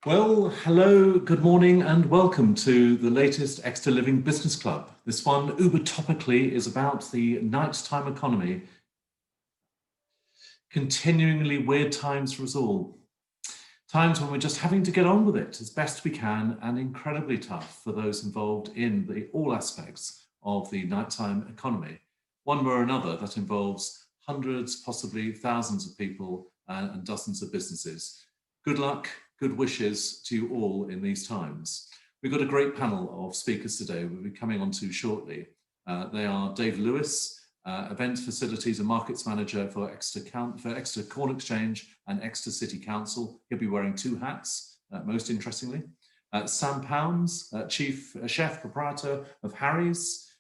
Well, hello, good morning, and welcome to the latest Exeter Living Business Club. This one, uber topically, is about the nighttime economy. Continuingly weird times for us all. Times when we're just having to get on with it as best we can, and incredibly tough for those involved in all aspects of the nighttime economy. One way or another, that involves hundreds, possibly thousands of people and dozens of businesses. Good luck, good wishes to you all in these times. We've got a great panel of speakers today we'll be coming on to shortly. They are Dave Lewis, Events Facilities and Markets Manager for Exeter Corn Exchange and Exeter City Council. He'll be wearing two hats, most interestingly. Sam Pounds, Chef Proprietor of Harry's,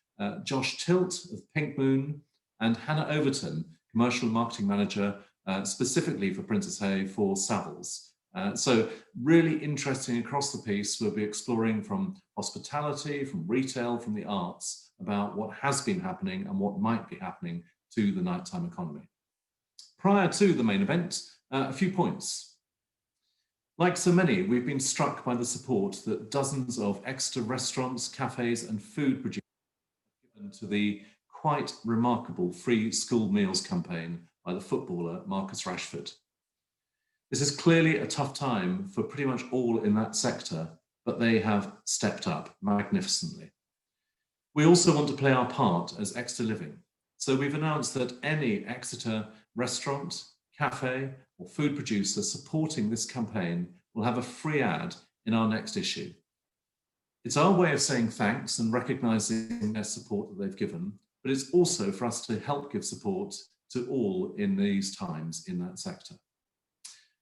Josh Tilt of Pink Moon, and Hannah Overton, Commercial and Marketing Manager, specifically for Princess Hay for Savills. So really interesting across the piece. We'll be exploring from hospitality, from retail, from the arts, about what has been happening and what might be happening to the nighttime economy. Prior to the main event, a few points. Like so many, we've been struck by the support that dozens of Exeter restaurants, cafes and food producers have given to the quite remarkable free school meals campaign by the footballer Marcus Rashford. This is clearly a tough time for pretty much all in that sector, but they have stepped up magnificently. We also want to play our part as Exeter Living. So we've announced that any Exeter restaurant, cafe, or food producer supporting this campaign will have a free ad in our next issue. It's our way of saying thanks and recognizing their support that they've given, but it's also for us to help give support to all in these times in that sector.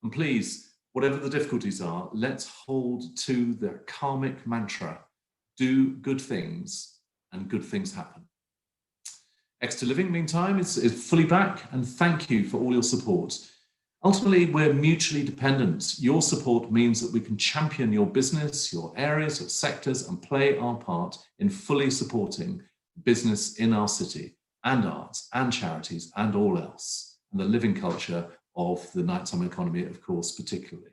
And please, whatever the difficulties are, let's hold to the karmic mantra, do good things and good things happen. Exeter Living, meantime, is fully back, and thank you for all your support. Ultimately, we're mutually dependent. Your support means that we can champion your business, your areas, your sectors, and play our part in fully supporting business in our city, and arts, and charities, and all else, and the living culture of the nighttime economy, of course, particularly.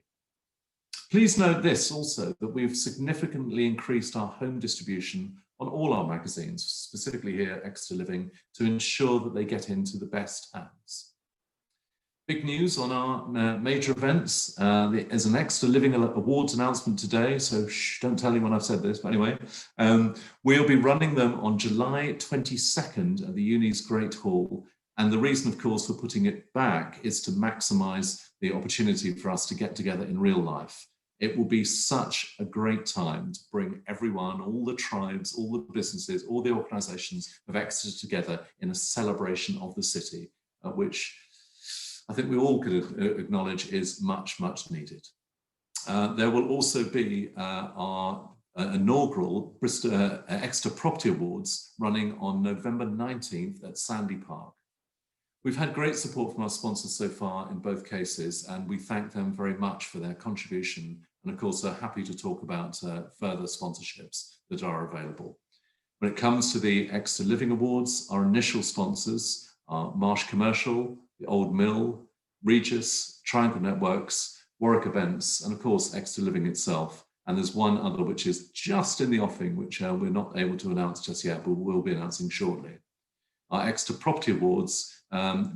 Please note this also, that we've significantly increased our home distribution on all our magazines, specifically here Exeter Living, to ensure that they get into the best hands. Big news on our major events. There's an Exeter Living Awards announcement today, so don't tell anyone I've said this, but anyway. We'll be running them on July 22nd at the Uni's Great Hall. And the reason, of course, for putting it back is to maximize the opportunity for us to get together in real life. It will be such a great time to bring everyone, all the tribes, all the businesses, all the organizations of Exeter together in a celebration of the city, which I think we all could acknowledge is much, much needed. There will also be our inaugural Exeter Property Awards running on November 19th at Sandy Park. We've had great support from our sponsors so far in both cases, and we thank them very much for their contribution, and of course are happy to talk about further sponsorships that are available. When it comes to the Exeter Living Awards, our initial sponsors are Marsh Commercial, the Old Mill, Regis, Triangle Networks, Warwick Events, and of course Exeter Living itself. And there's one other which is just in the offing, which we're not able to announce just yet, but we'll be announcing shortly. Our Exeter Property Awards,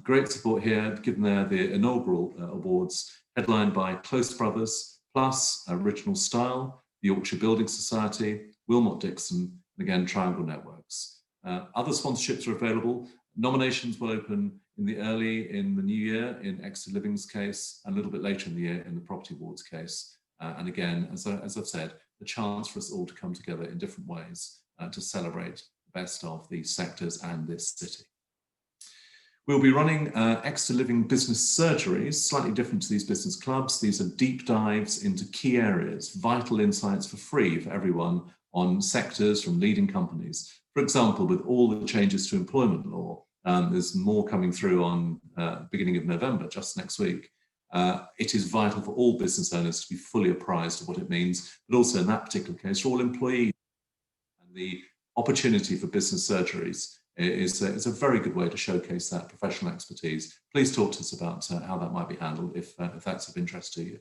great support here, given the inaugural awards, headlined by Close Brothers, plus Original Style, the Yorkshire Building Society, Wilmot Dixon, and again, Triangle Networks. Other sponsorships are available. Nominations will open in the new year in Exeter Living's case, and a little bit later in the year in the Property Awards case. And again, as I've said, the chance for us all to come together in different ways to celebrate the best of these sectors and this city. We'll be running Exeter Living Business Surgeries, slightly different to these business clubs. These are deep dives into key areas, vital insights for free for everyone on sectors from leading companies. For example, with all the changes to employment law, there's more coming through on beginning of November, just next week. It is vital for all business owners to be fully apprised of what it means, but also in that particular case, for all employees. And the opportunity for business surgeries is a very good way to showcase that professional expertise. Please talk to us about how that might be handled if that's of interest to you.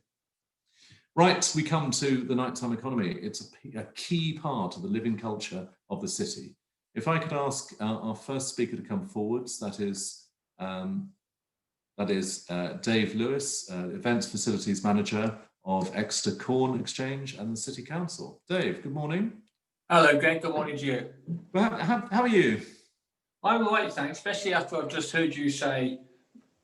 Right, we come to the nighttime economy. It's a key part of the living culture of the city. If I could ask our first speaker to come forwards, um, that is Dave Lewis, Events Facilities Manager of Exeter Corn Exchange and the City Council. Dave, good morning. Hello, Greg. Good morning to you. Well, how are you? I'm all right, thanks, especially after I've just heard you say,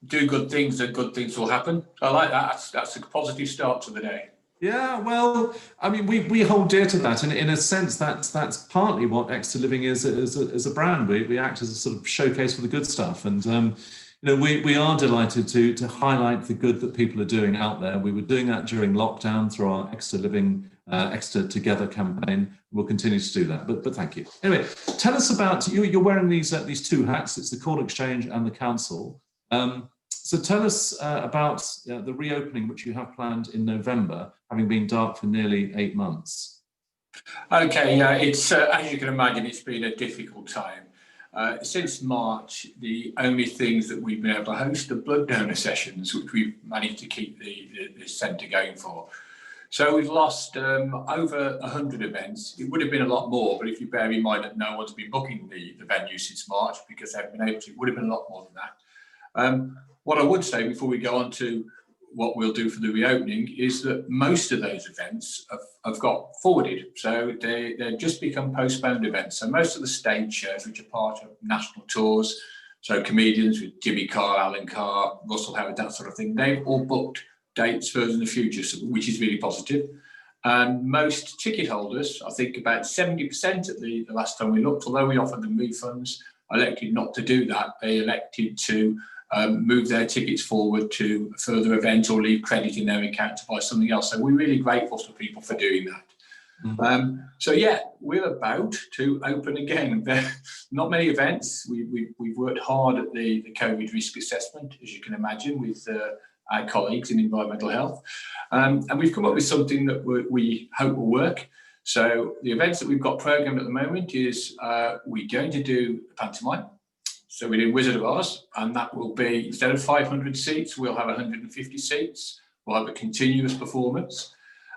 do good things and good things will happen. I like that. That's a positive start to the day. Yeah, well, I mean, we hold dear to that, and in a sense, that's partly what Exeter Living is as a brand. We act as a sort of showcase for the good stuff, and we are delighted to highlight the good that people are doing out there. We were doing that during lockdown through our Exeter Living, Exeter Together campaign. We'll continue to do that, but thank you. Anyway, tell us about you. You're wearing these two hats. It's the Corn Exchange and the Council. So tell us about the reopening, which you have planned in November, having been dark for nearly 8 months. Okay, yeah, it's as you can imagine, it's been a difficult time. Since March, the only things that we've been able to host are blood donor sessions, which we've managed to keep the centre going for. So we've lost over 100 events. It would have been a lot more, but if you bear in mind that no one's been booking the venue since March because they haven't been able to, it would have been a lot more than that. What I would say before we go on to what we'll do for the reopening is that most of those events have got forwarded. So they've just become postponed events. So most of the stage shows, which are part of national tours, so comedians with Jimmy Carr, Alan Carr, Russell Howard, that sort of thing, they've all booked dates further in the future, which is really positive. And most ticket holders, I think about 70% at the last time we looked, although we offered them refunds, elected not to do that. They elected to move their tickets forward to a further event or leave credit in their account to buy something else. So we're really grateful to people for doing that. Mm-hmm. So yeah, we're about to open again. There are not many events. We've worked hard at the COVID risk assessment, as you can imagine, with our colleagues in environmental health. And we've come up with something that we hope will work. So the events that we've got programmed at the moment is we're going to do a pantomime. So we're doing Wizard of Oz, and that will be, instead of 500 seats, we'll have 150 seats. We'll have a continuous performance.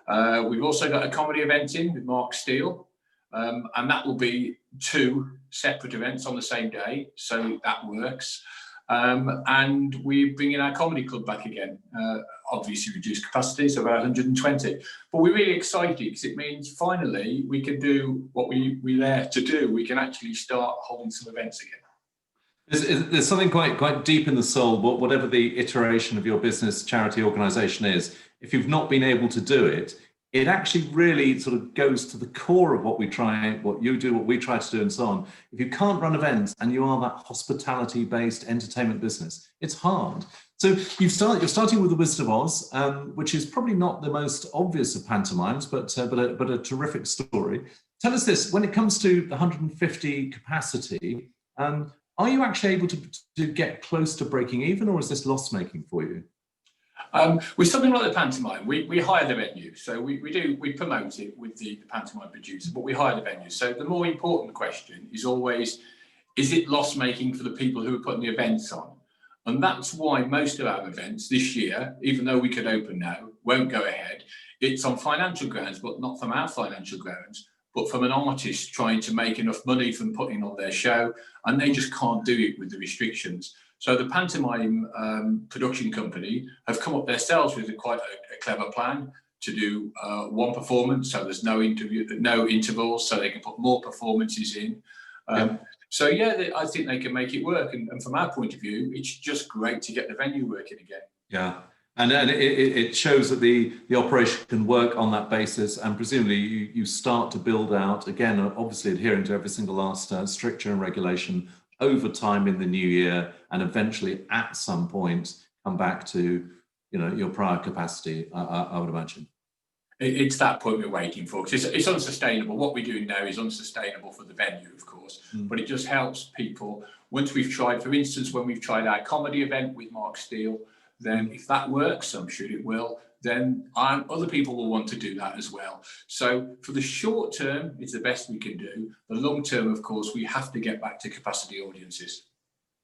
We've also got a comedy event in with Mark Steele, and that will be 2 separate events on the same day, so that works. And we're bringing our comedy club back again, obviously reduced capacity, so about 120. But we're really excited because it means finally we can do what we're there to do. We can actually start holding some events again. There's something quite deep in the soul, whatever the iteration of your business, charity, organisation is. If you've not been able to do it, it actually really sort of goes to the core of what you do, what we try to do, and so on. If you can't run events and you are that hospitality-based entertainment business, it's hard. So you're starting with the Wizard of Oz, which is probably not the most obvious of pantomimes, but a terrific story. Tell us this: when it comes to the 150 capacity. Are you actually able to get close to breaking even, or is this loss making for you? With something like the pantomime, we hire the venue. So we promote it with the pantomime producer, but we hire the venue. So the more important question is always, is it loss making for the people who are putting the events on? And that's why most of our events this year, even though we could open now, won't go ahead. It's on financial grounds, but not from our financial grounds, but from an artist trying to make enough money from putting on their show, and they just can't do it with the restrictions. So the pantomime production company have come up themselves with quite a clever plan to do one performance, so there's no intervals, so they can put more performances in. So yeah, I think they can make it work, and from our point of view, it's just great to get the venue working again. Yeah. And it shows that the operation can work on that basis, and presumably you start to build out, again, obviously adhering to every single last stricture and regulation over time in the new year, and eventually at some point come back to your prior capacity, I would imagine. It's that point we're waiting for, because it's unsustainable. What we're doing now is unsustainable for the venue, of course, but it just helps people. Once we've tried, for instance, when we've tried our comedy event with Mark Steele, then if that works, I'm sure it will, then other people will want to do that as well. So for the short term, it's the best we can do. The long term, of course, we have to get back to capacity audiences.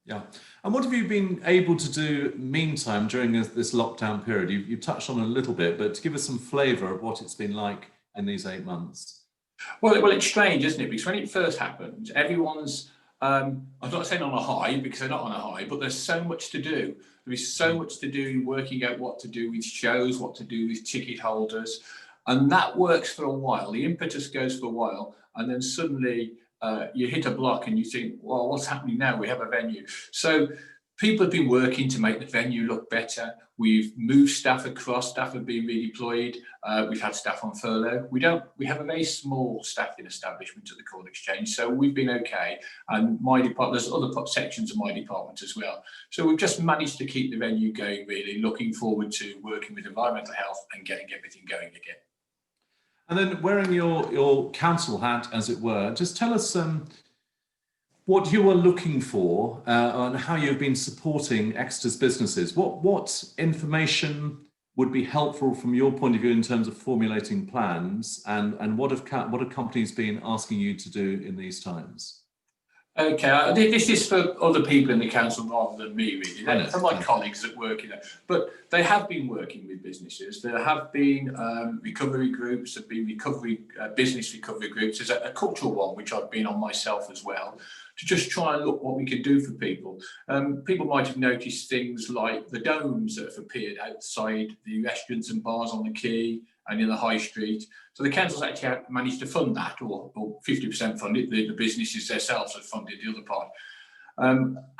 Yeah. And what have you been able to do meantime during this lockdown period? You've touched on it a little bit, but to give us some flavour of what it's been like in these 8 months. Well, it's strange, isn't it? Because when it first happened, everyone's, I'm not saying on a high because they're not on a high, but there's so much to do. There is so much to do in working out what to do with shows, what to do with ticket holders. And that works for a while. The impetus goes for a while. And then suddenly you hit a block and you think, well, what's happening now? We have a venue. So people have been working to make the venue look better. We've moved staff across, staff have been redeployed. We've had staff on furlough. We have a very small staffing establishment at the Corn Exchange, so we've been okay. And my department, there's other sections of my department as well. So we've just managed to keep the venue going, really, looking forward to working with environmental health and getting everything going again. And then wearing your council hat, as it were, just tell us what you are looking for and how you've been supporting Exeter's businesses. What information would be helpful from your point of view in terms of formulating plans, and what have companies been asking you to do in these times? Okay, this is for other people in the council rather than me, really. For my colleagues that work in it. But they have been working with businesses. There have been recovery groups, there have been business recovery groups. There's a cultural one, which I've been on myself as well, to just try and look what we can do for people. People might have noticed things like the domes that have appeared outside the restaurants and bars on the quay and in the high street. So the council's actually managed to fund that, or 50% fund it. The businesses themselves have funded the other part.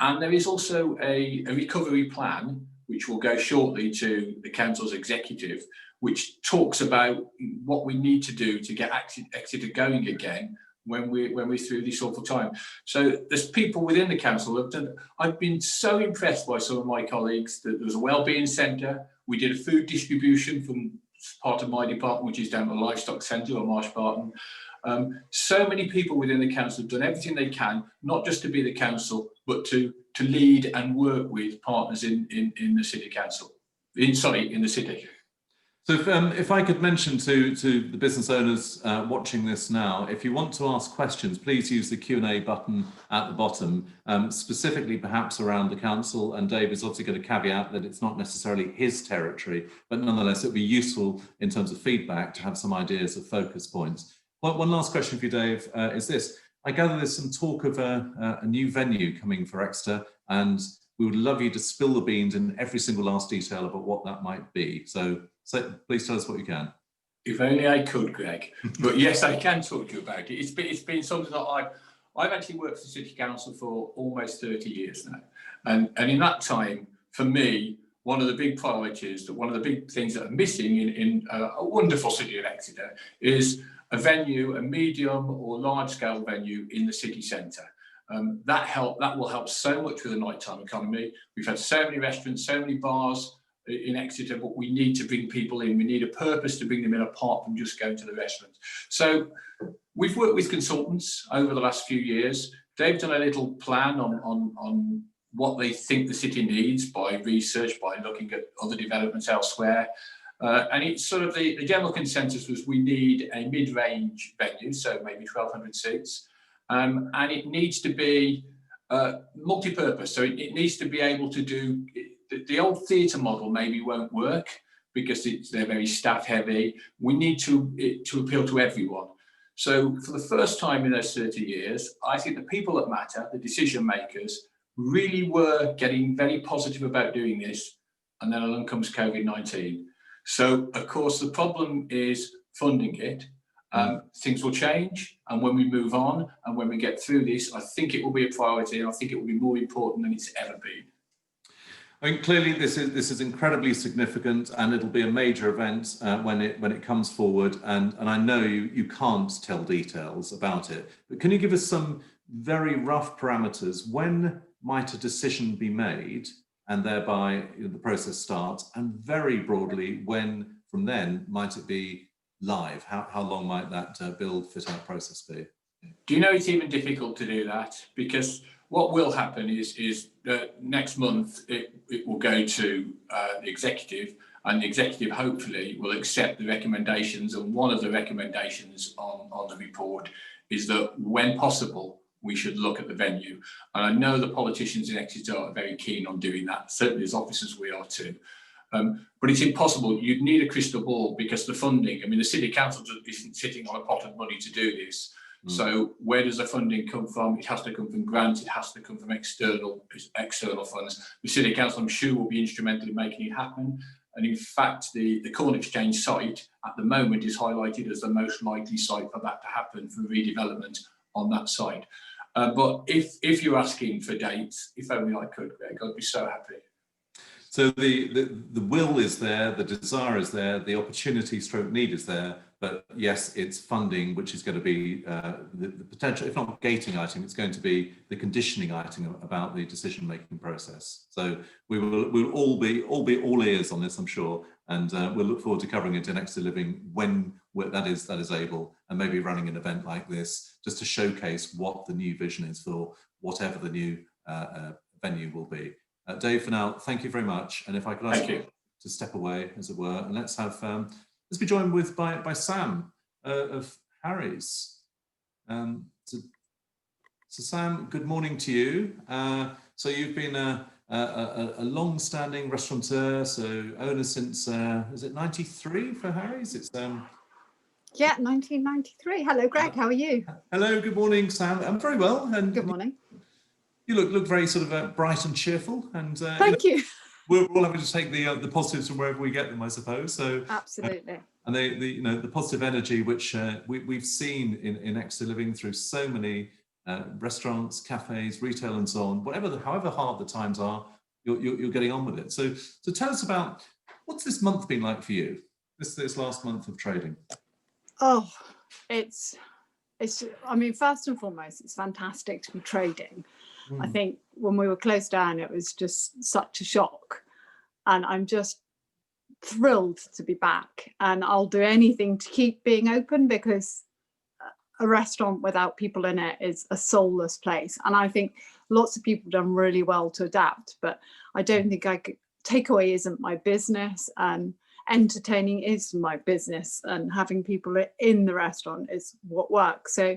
And there is also a recovery plan, which will go shortly to the council's executive, which talks about what we need to do to get Exeter going again when we're through this awful time. So there's people within the council have done. I've been so impressed by some of my colleagues that there was a wellbeing centre. We did a food distribution from part of my department, which is down at the livestock centre or Marsh Barton. So many people within the council have done everything they can, not just to be the council, but to lead and work with partners in the city council. In the city. So if I could mention to the business owners watching this now, if you want to ask questions, please use the Q&A button at the bottom, specifically perhaps around the council. And Dave is obviously going to caveat that it's not necessarily his territory, but nonetheless, it would be useful in terms of feedback to have some ideas of focus points. One last question for you, Dave, is this. I gather there's some talk of a new venue coming for Exeter, and we would love you to spill the beans in every single last detail about what that might be. So please tell us what you can. If only I could, Greg. But yes, I can talk to you about it. It's been something that I've actually worked for the City Council for almost 30 years now. And in that time, for me, one of the big priorities, one of the big things that are missing in a wonderful city of Exeter is a venue, a medium or large scale venue in the city centre. That will help so much with the nighttime economy. We've had so many restaurants, so many bars in Exeter, but we need to bring people in. We need a purpose to bring them in apart from just going to the restaurant. So we've worked with consultants over the last few years. They've done a little plan on what they think the city needs by research, by looking at other developments elsewhere. And it's sort of the general consensus was we need a mid-range venue, so maybe 1,200 seats. And it needs to be multi-purpose. So it needs to be able to do, the old theatre model maybe won't work because they're very staff heavy. We need to appeal to everyone. So for the first time in those 30 years, I think the people that matter, the decision makers, really were getting very positive about doing this. And then along comes COVID-19. So of course, the problem is funding it. Things will change, and when we move on and when we get through this, I think it will be a priority, and I think it will be more important than it's ever been. I mean, clearly this is incredibly significant, and it'll be a major event when it comes forward. And I know you can't tell details about it, but can you give us some very rough parameters? When might a decision be made, and thereby the process starts? And very broadly, when from then might it be live? How long might that build, fit out process be? Do you know it's even difficult to do that? Because what will happen is that next month it will go to the executive, and the executive hopefully will accept the recommendations. And one of the recommendations on the report is that when possible, we should look at the venue. And I know the politicians in Exeter are very keen on doing that, certainly as officers we are too. But it's impossible. You'd need a crystal ball because the funding, I mean, the City Council isn't sitting on a pot of money to do this. So where does the funding come from? It has to come from grants, it has to come from external funds. The City Council, I'm sure, will be instrumental in making it happen. And in fact, the Corn Exchange site at the moment is highlighted as the most likely site for that to happen, for redevelopment on that site. But if you're asking for dates, if only I could, Greg, I'd be so happy. So the will is there, the desire is there, the opportunity stroke need is there, but yes, it's funding, which is going to be the potential, if not gating item, it's going to be the conditioning item about the decision-making process. So we'll all be all ears on this, I'm sure, and we'll look forward to covering it in Exeter Living when that is able, and maybe running an event like this just to showcase what the new vision is for whatever the new venue will be. Dave, for now, thank you very much. And if I could ask you to step away, as it were, and let's be joined by Sam of Harry's. So Sam, good morning to you. So you've been a long-standing restaurateur, so owner since is it 93 for Harry's? It's yeah, 1993. Hello, Greg. How are you? Hello. Good morning, Sam. I'm very well. And good morning. You look very sort of bright and cheerful, and thank you. We're all having to take the positives from wherever we get them, I suppose. So absolutely. And the positive energy which we've seen in Exeter Living through so many restaurants, cafes, retail, and so on. However hard the times are, you're getting on with it. So tell us about what's this month been like for you? This last month of trading. Oh, it's. I mean, first and foremost, it's fantastic to be trading. I think when we were closed down, it was just such a shock, and I'm just thrilled to be back. And I'll do anything to keep being open, because a restaurant without people in it is a soulless place. And I think lots of people have done really well to adapt, but I don't think takeaway isn't my business, and entertaining is my business, and having people in the restaurant is what works. So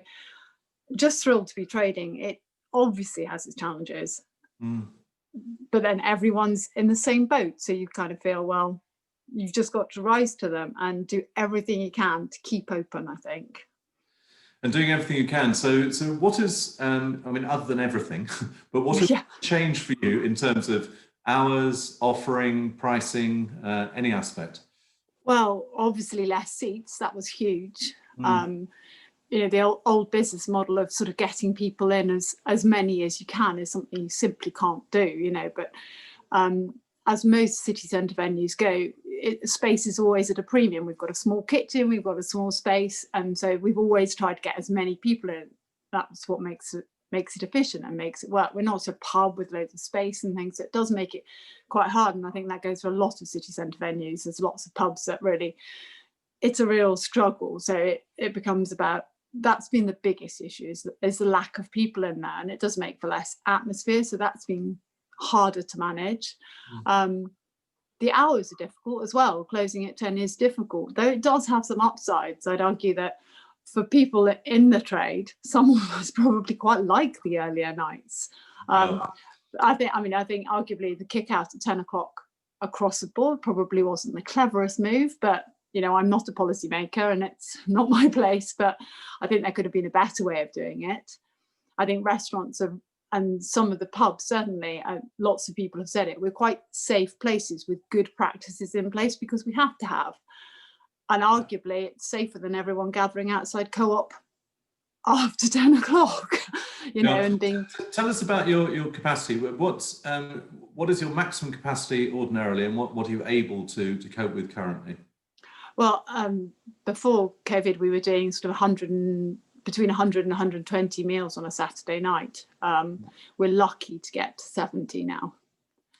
just thrilled to be trading. It obviously has its challenges, but then everyone's in the same boat, so you kind of feel, well, you've just got to rise to them and do everything you can to keep open, I think. And doing everything you can. So what is I mean, other than everything, but what has changed for you in terms of hours, offering, pricing, any aspect? Well, obviously less seats, that was huge. The old business model of sort of getting people in as many as you can is something you simply can't do, but as most city centre venues go, space is always at a premium. We've got a small kitchen, we've got a small space, and so we've always tried to get as many people in. That's what makes it efficient and makes it work. We're not a pub with loads of space and things. It does make it quite hard, and I think that goes for a lot of city centre venues. There's lots of pubs that really, it's a real struggle. So it becomes about, that's been the biggest issue, is the lack of people in there, and it does make for less atmosphere, so that's been harder to manage. The hours are difficult as well. Closing at 10 is difficult, though it does have some upsides. I'd argue that for people in the trade, some of us probably quite like the earlier nights. I think arguably the kick out at 10 o'clock across the board probably wasn't the cleverest move, but I'm not a policymaker and it's not my place, but I think there could have been a better way of doing it. I think restaurants and some of the pubs, certainly, lots of people have said it, we're quite safe places with good practices in place, because we have to have. And arguably it's safer than everyone gathering outside Co-op after 10 o'clock, and being... Tell us about your capacity. What is your maximum capacity ordinarily, and what are you able to cope with currently? Well, before COVID, we were doing sort of between 100 and 120 meals on a Saturday night. We're lucky to get to 70 now.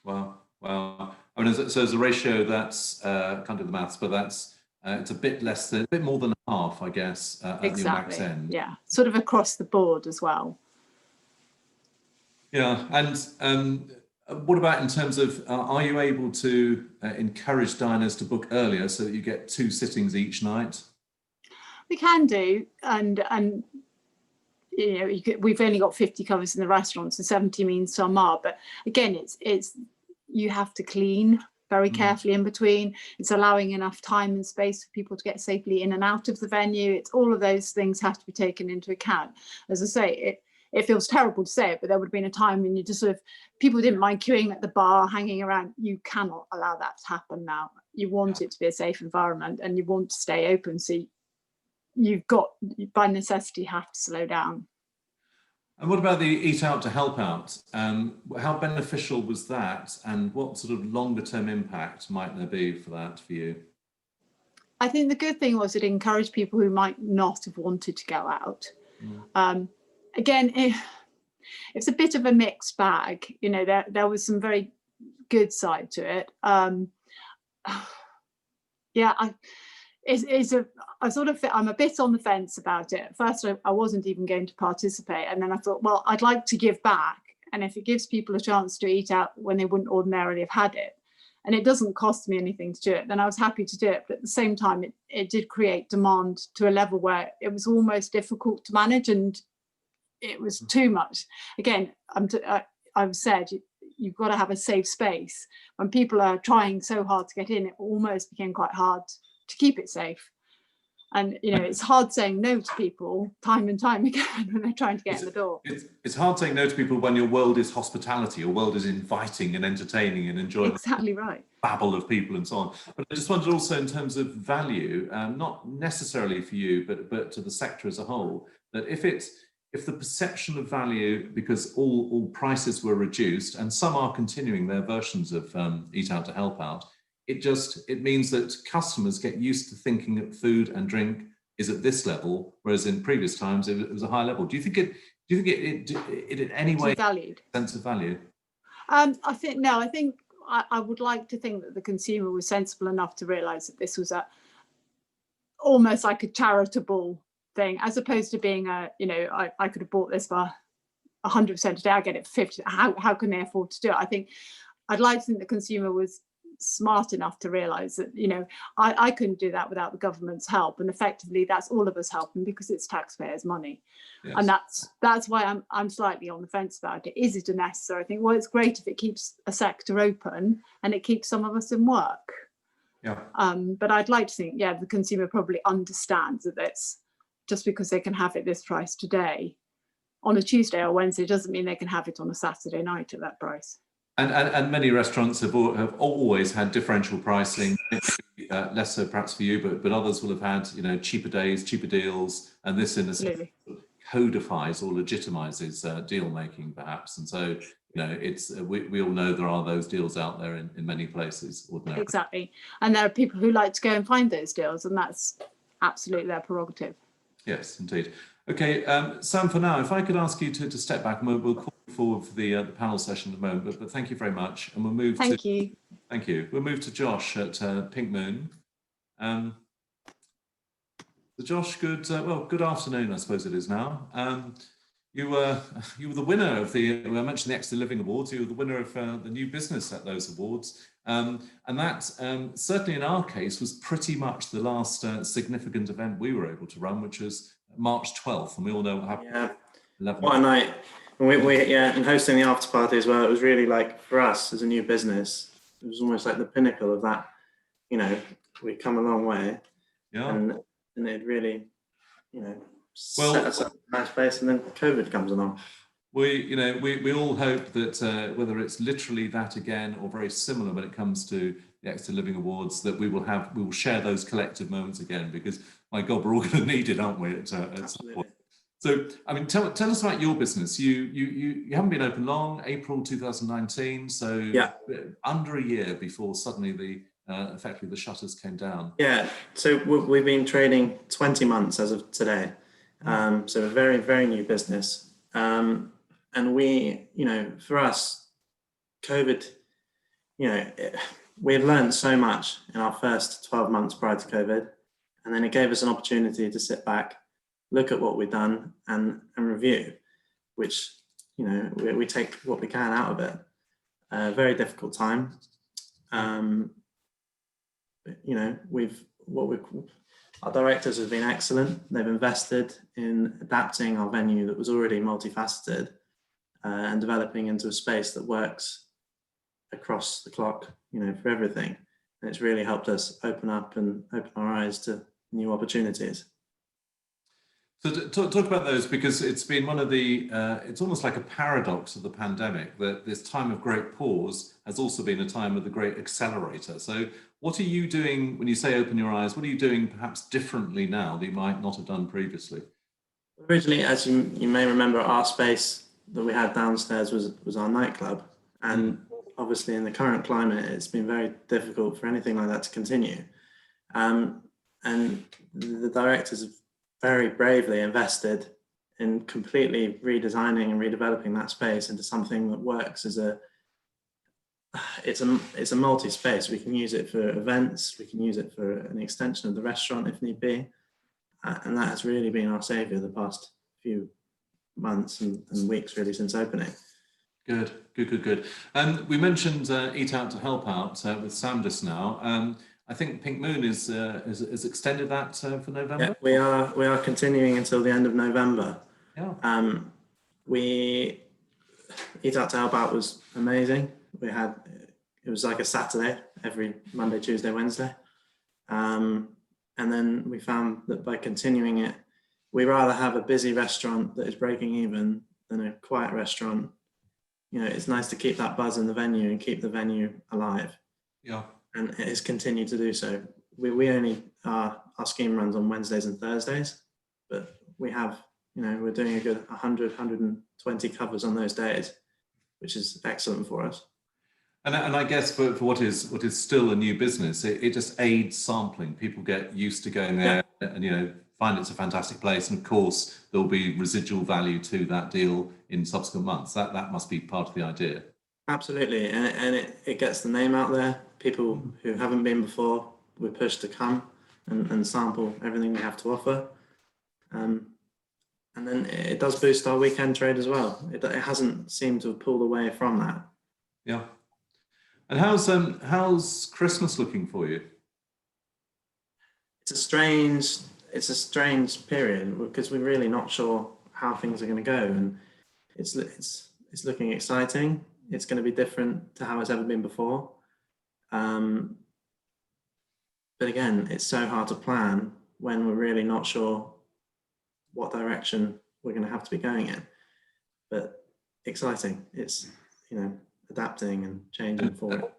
Wow. I mean, so as a ratio, that's can't do the maths, but that's it's a bit more than half, I guess, at your max end. Yeah, sort of across the board as well. Yeah, and what about in terms of, are you able to encourage diners to book earlier so that you get 2 sittings each night? We can do, and we've only got 50 covers in the restaurant, so 70 means some are. But again, it's you have to clean very carefully in between. It's allowing enough time and space for people to get safely in and out of the venue. It's all of those things have to be taken into account. As I say, it feels terrible to say it, but there would have been a time when you just sort of, people didn't mind queuing at the bar, hanging around. You cannot allow that to happen now. You want it to be a safe environment and you want to stay open. So you've got, by necessity, have to slow down. And what about the Eat Out to Help Out? How beneficial was that? And what sort of longer term impact might there be for that for you? I think the good thing was it encouraged people who might not have wanted to go out. Again, it's a bit of a mixed bag. There was some very good side to it. I'm a bit on the fence about it. At first, I wasn't even going to participate. And then I thought, well, I'd like to give back. And if it gives people a chance to eat out when they wouldn't ordinarily have had it, and it doesn't cost me anything to do it, then I was happy to do it. But at the same time, it did create demand to a level where it was almost difficult to manage, and it was too much. Again, I've said you've got to have a safe space. When people are trying so hard to get in, it almost became quite hard to keep it safe. And it's hard saying no to people time and time again when they're trying to get in the door. It's hard saying no to people when your world is hospitality, your world is inviting and entertaining and enjoying. Exactly right. Babble of people and so on. But I just wondered also in terms of value, not necessarily for you, but to the sector as a whole, that if the perception of value, because all prices were reduced, and some are continuing their versions of Eat Out to Help Out, it means that customers get used to thinking that food and drink is at this level, whereas in previous times it was a high level. Do you think it in any way valued sense of value? I think I would like to think that the consumer was sensible enough to realise that this was almost like a charitable thing, as opposed to being I could have bought this for 100% today, I get it for 50. How can they afford to do it? I think I'd like to think the consumer was smart enough to realize that I couldn't do that without the government's help, and effectively that's all of us helping because it's taxpayers' money. Yes. And that's why I'm slightly on the fence about it. Is it a necessary thing? Well, it's great if it keeps a sector open and it keeps some of us in work. Yeah. But I'd like to think the consumer probably understands that it's just because they can have it this price today on a Tuesday or Wednesday doesn't mean they can have it on a Saturday night at that price. And many restaurants have always had differential pricing, less so perhaps for you, but others will have had cheaper days, cheaper deals, and this in a sense codifies or legitimizes deal making perhaps. And so we all know there are those deals out there in many places ordinarily. Exactly, and there are people who like to go and find those deals, and that's absolutely their prerogative. Yes, indeed. Okay, Sam, for now, if I could ask you to step back, and we'll call forward for the panel session at the moment, but thank you very much. And we'll move Thank you. Thank you. We'll move to Josh at Pink Moon. So Josh, good afternoon, I suppose it is now. You were the winner of I mentioned the Exeter Living Awards. You were the winner of the new business at those awards. And that certainly in our case was pretty much the last significant event we were able to run, which was March 12th. And we all know what happened. Yeah, what a night. And hosting the after party as well. It was really like, for us as a new business, it was almost like the pinnacle of that. We'd come a long way. Yeah. And it really, set us up in a nice place, and then COVID comes along. We all hope that whether it's literally that again or very similar when it comes to the Exeter Living Awards, that we will share those collective moments again, because my God, we're all going to need it, aren't we? At some point. So, I mean, tell us about your business. You haven't been open long, April 2019. So under a year before suddenly effectively the shutters came down. Yeah. So we've been trading 20 months as of today. So a very, very new business. And we, for us, COVID, we had learned so much in our first 12 months prior to COVID. And then it gave us an opportunity to sit back, look at what we've done and review, which, we take what we can out of it. A very difficult time. Our directors have been excellent. They've invested in adapting our venue that was already multifaceted and developing into a space that works across the clock, for everything. And it's really helped us open up and open our eyes to new opportunities. So talk about those, because it's been one of the, it's almost like a paradox of the pandemic, that this time of great pause has also been a time of the great accelerator. So what are you doing when you say open your eyes? What are you doing perhaps differently now that you might not have done previously? Originally, as you may remember, our space that we had downstairs was our nightclub. And obviously in the current climate, it's been very difficult for anything like that to continue. And the directors have very bravely invested in completely redesigning and redeveloping that space into something that works as it's a multi-space. We can use it for events, we can use it for an extension of the restaurant if need be. And that has really been our saviour the past few months and weeks really since opening. Good. We mentioned Eat Out to Help Out with Samdis now. I think Pink Moon is extended that for November. Yeah, we are continuing until the end of November. Yeah. We Eat Out to Help Out was amazing. It was like a Saturday every Monday, Tuesday, Wednesday, and then we found that by continuing it, we rather have a busy restaurant that is breaking even than a quiet restaurant. It's nice to keep that buzz in the venue and keep the venue alive. Yeah. And it has continued to do so. We only our scheme runs on Wednesdays and Thursdays, but we have, we're doing a good 100, 120 covers on those days, which is excellent for us. And I guess for what is still a new business, it just aids sampling. People get used to going there and find it's a fantastic place. And of course, there'll be residual value to that deal in subsequent months. That must be part of the idea. Absolutely, and it gets the name out there. People who haven't been before, we're pushed to come and sample everything we have to offer. And then it does boost our weekend trade as well. It hasn't seemed to have pulled away from that. Yeah. And how's Christmas looking for you? It's a strange period because we're really not sure how things are going to go, and it's looking exciting. It's going to be different to how it's ever been before. But again, it's so hard to plan when we're really not sure what direction we're going to have to be going in. But exciting. It's, adapting and changing for it.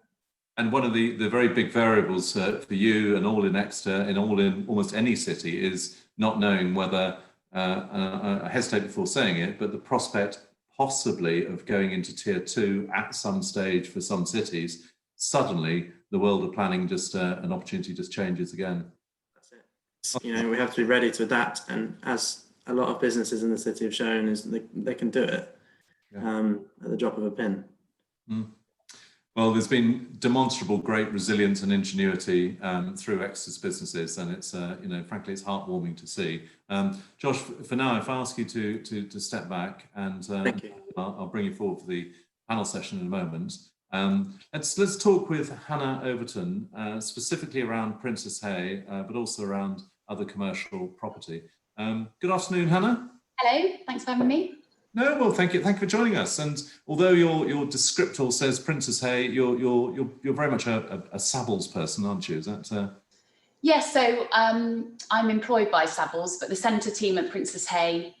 And one of the very big variables for you and all in Exeter and all in almost any city is not knowing whether, I hesitate before saying it, but the prospect possibly of going into tier 2 at some stage for some cities, suddenly the world of planning an opportunity just changes again. That's it. We have to be ready to adapt, and as a lot of businesses in the city have shown, is they can do it at the drop of a pin. Well, there's been demonstrable great resilience and ingenuity through Exeter's businesses, and it's frankly it's heartwarming to see. Josh, for now, if I ask you to step back, and Thank you. I'll bring you forward for the panel session in a moment. Let's talk with Hannah Overton specifically around Princess Hay, but also around other commercial property. Good afternoon, Hannah. Hello, thanks for having me. No, well, thank you for joining us. And although your descriptor says Princess Hay, you're very much a Savills person, aren't you? Is that? Yes, so I'm employed by Savills, but the centre team at Princess Hay,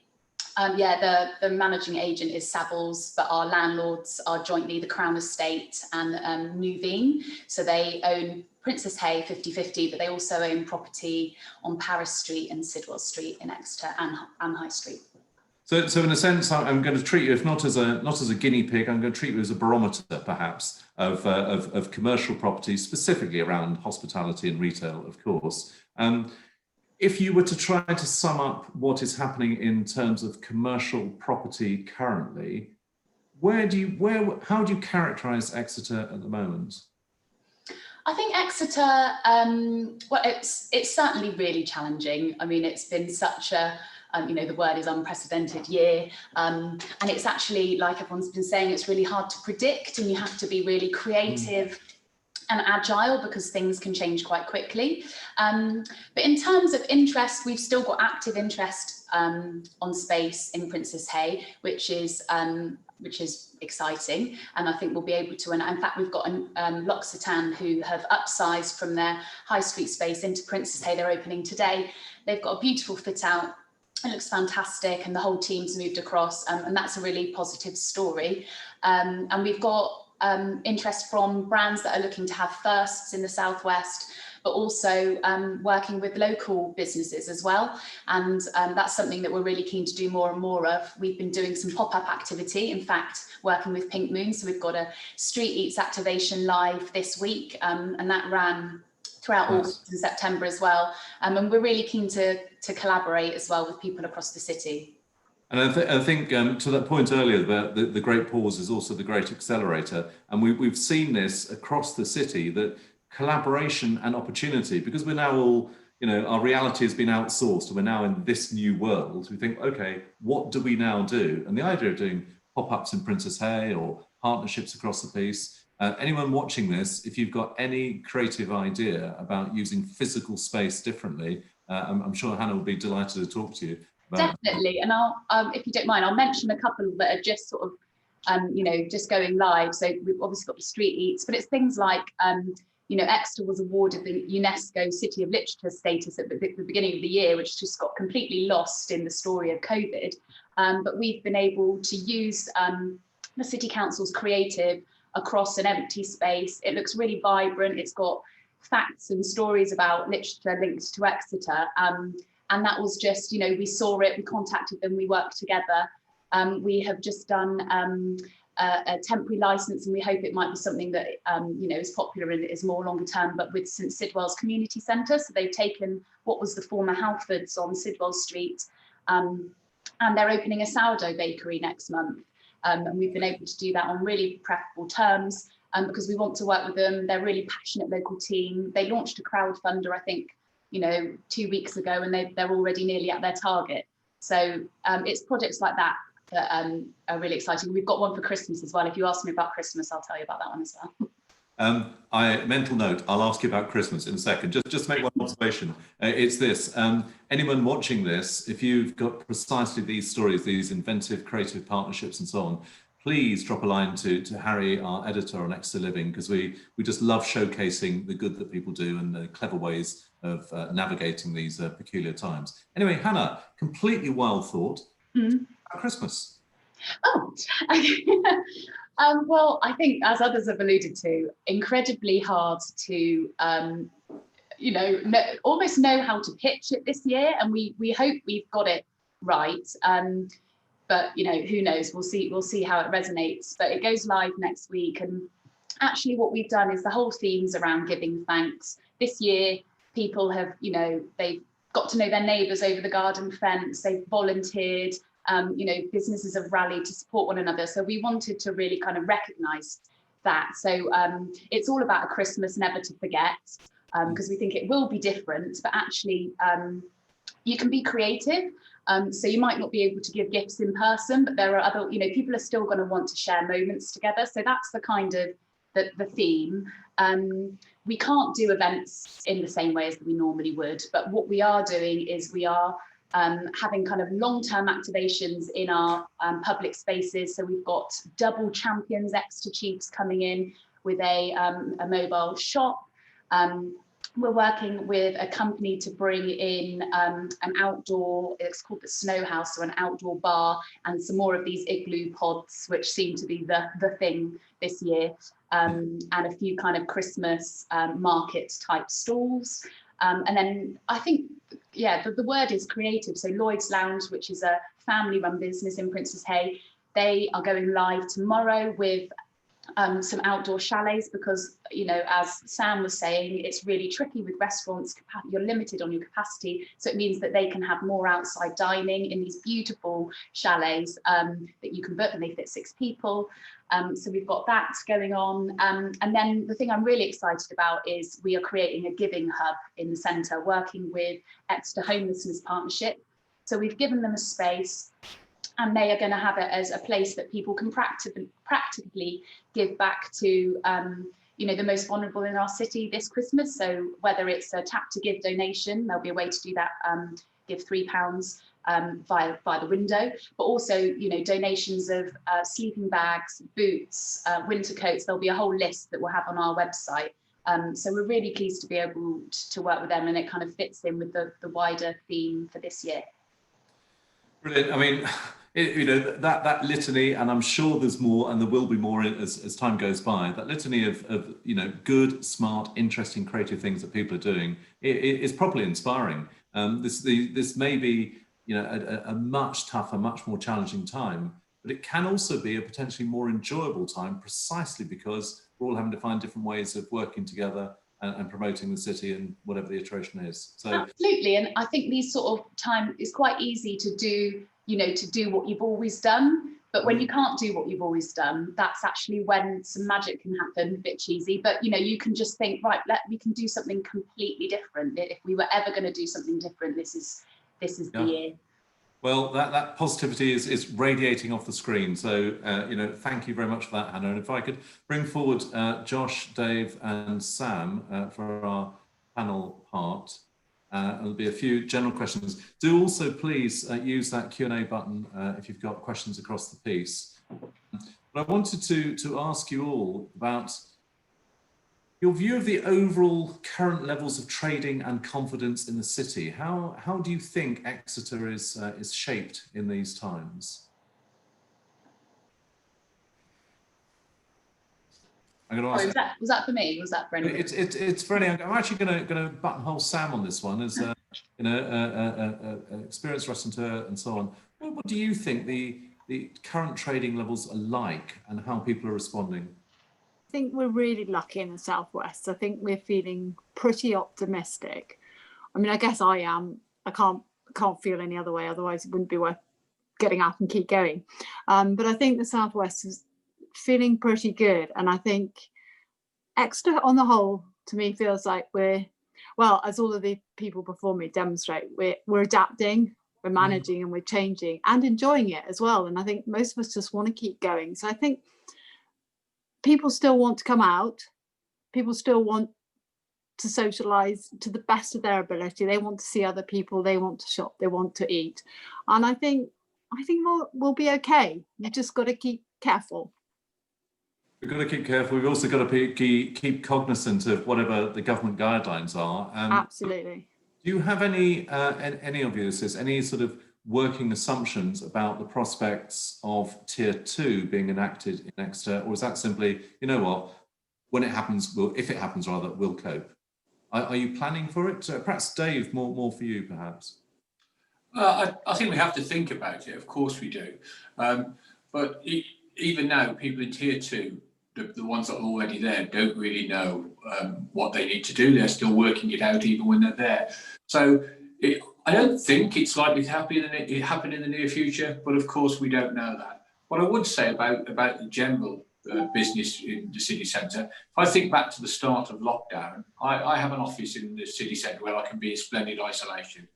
the managing agent is Savills, but our landlords are jointly the Crown Estate and Nuveen. So they own Princess Hay 50-50, but they also own property on Paris Street and Sidwell Street in Exeter and High Street. So in a sense, I'm going to treat you, if not as a guinea pig, I'm going to treat you as a barometer, perhaps, of commercial property, specifically around hospitality and retail, of course. If you were to try to sum up what is happening in terms of commercial property currently, how do you characterise Exeter at the moment? I think Exeter, it's certainly really challenging. I mean, it's been such a the word is unprecedented year. And it's actually, like everyone's been saying, it's really hard to predict, and you have to be really creative and agile, because things can change quite quickly. But in terms of interest, we've still got active interest on space in Princess Hay, which is exciting, and I think we'll be able to. And in fact, we've got L'Occitane who have upsized from their high street space into Princess Hay. They're opening today. They've got a beautiful fit out. It looks fantastic, and the whole team's moved across, and that's a really positive story. And we've got interest from brands that are looking to have firsts in the Southwest, but also working with local businesses as well. And that's something that we're really keen to do more and more of. We've been doing some pop-up activity, in fact, working with Pink Moon. So we've got a Street Eats activation live this week, and that ran throughout August and September as well. And we're really keen to collaborate as well with people across the city. And I think to that point earlier, the great pause is also the great accelerator. And we've seen this across the city, that collaboration and opportunity, because we're now all, our reality has been outsourced, and we're now in this new world. We think, okay, what do we now do? And the idea of doing pop-ups in Princess Hay or partnerships across the piece, anyone watching this, if you've got any creative idea about using physical space differently, I'm sure Hannah will be delighted to talk to you. Definitely, and I'll, if you don't mind, I'll mention a couple that are just sort of, just going live. So we've obviously got the Street Eats, but it's things like, Exeter was awarded the UNESCO City of Literature status at the beginning of the year, which just got completely lost in the story of COVID. But we've been able to use the City Council's creative across an empty space. It looks really vibrant. It's got facts and stories about literature linked to Exeter. And that was just, we saw it, we contacted them, we worked together. We have just done a temporary license, and we hope it might be something that, is popular and is more longer term, but with St Sidwell's Community Centre. So they've taken what was the former Halfords on Sidwell Street, and they're opening a sourdough bakery next month. And we've been able to do that on really preferable terms because we want to work with them. They're a really passionate local team. They launched a crowdfunder, I think, 2 weeks ago, and they're already nearly at their target. So it's projects like that that are really exciting. We've got one for Christmas as well. If you ask me about Christmas, I'll tell you about that one as well. Mental note, I'll ask you about Christmas in a second. Just make one observation. It's this, anyone watching this, if you've got precisely these stories, these inventive, creative partnerships and so on, please drop a line to Harry, our editor on Exeter Living, because we just love showcasing the good that people do and the clever ways of navigating these peculiar times. Anyway, Hannah, completely wild thought. About Christmas. Oh, okay. Well, I think, as others have alluded to, incredibly hard to, almost know how to pitch it this year, and we hope we've got it right. But who knows? We'll see how it resonates. But it goes live next week, and actually, what we've done is the whole theme's around giving thanks. This year, people have, they've got to know their neighbours over the garden fence. They've volunteered. Businesses have rallied to support one another. So we wanted to really kind of recognise that. So it's all about a Christmas never to forget, because we think it will be different, but actually you can be creative. So you might not be able to give gifts in person, but there are other, people are still going to want to share moments together. So that's the kind of the theme. We can't do events in the same way as we normally would, but what we are doing is we are having kind of long-term activations in our public spaces. So we've got double champions Exeter Chiefs coming in with a mobile shop. We're working with a company to bring in an outdoor, it's called the Snow House, so an outdoor bar, and some more of these igloo pods, which seem to be the thing this year, and a few kind of Christmas market type stalls. And then I think, the word is creative. So Lloyd's Lounge, which is a family-run business in Princess Hay, they are going live tomorrow with some outdoor chalets, because as Sam was saying, it's really tricky with restaurants. You're limited on your capacity, so it means that they can have more outside dining in these beautiful chalets that you can book, and they fit 6 people. So we've got that going on, and then the thing I'm really excited about is we are creating a giving hub in the centre, working with Exeter Homelessness Partnership. So we've given them a space, and they are going to have it as a place that people can practically give back to, the most vulnerable in our city this Christmas. So whether it's a tap to give donation, there'll be a way to do that, give £3 via the window, but also, donations of sleeping bags, boots, winter coats. There'll be a whole list that we'll have on our website. So we're really pleased to be able to work with them, and it kind of fits in with the wider theme for this year. Brilliant. I mean, that litany, and I'm sure there's more, and there will be more as time goes by. That litany of good, smart, interesting, creative things that people are doing is properly inspiring. This may be a much tougher, much more challenging time, but it can also be a potentially more enjoyable time, precisely because we're all having to find different ways of working together and promoting the city and whatever the iteration is. So absolutely, and I think these sort of time is quite easy to do, to do what you've always done. But when you can't do what you've always done, that's actually when some magic can happen. A bit cheesy, but you can just think, right, we can do something completely different. If we were ever going to do something different, this is the year. Well, that positivity is radiating off the screen. So, thank you very much for that, Hannah. And if I could bring forward Josh, Dave and Sam for our panel part. There'll be a few general questions. Do also please use that Q&A button if you've got questions across the piece. But I wanted to ask you all about your view of the overall current levels of trading and confidence in the city. How do you think Exeter is shaped in these times? I'm going to ask. Was that for me? Was that for anyone? It's for anyone. I'm actually going to buttonhole Sam on this one as an experienced restaurateur and so on. What do you think the current trading levels are like, and how people are responding? I think we're really lucky in the Southwest. I think we're feeling pretty optimistic. I mean, I guess I am. I can't feel any other way, otherwise it wouldn't be worth getting up and keep going. But I think the Southwest is feeling pretty good, and I think Exeter on the whole, to me, feels like we're, well, as all of the people before me demonstrate, we're adapting, we're managing, and we're changing and enjoying it as well. And I think most of us just want to keep going. So I think people still want to come out. People still want to socialize to the best of their ability. They want to see other people. They want to shop. They want to eat. And I think we'll be okay. You just got to keep careful. We've got to keep careful. We've also got to keep cognizant of whatever the government guidelines are. Absolutely. Do you have any of you, any sort of working assumptions about the prospects of Tier 2 being enacted in Exeter, or is that simply, when it happens, if it happens rather, we'll cope? Are you planning for it? Perhaps Dave, more for you, perhaps. I think we have to think about it. Of course we do. But even now, people in Tier 2, the ones that are already there, don't really know what they need to do. They're still working it out even when they're there. So I don't think it's likely to happen in the near future, but of course we don't know that. What I would say about the general business in the city centre, if I think back to the start of lockdown, I have an office in the city centre where I can be in splendid isolation.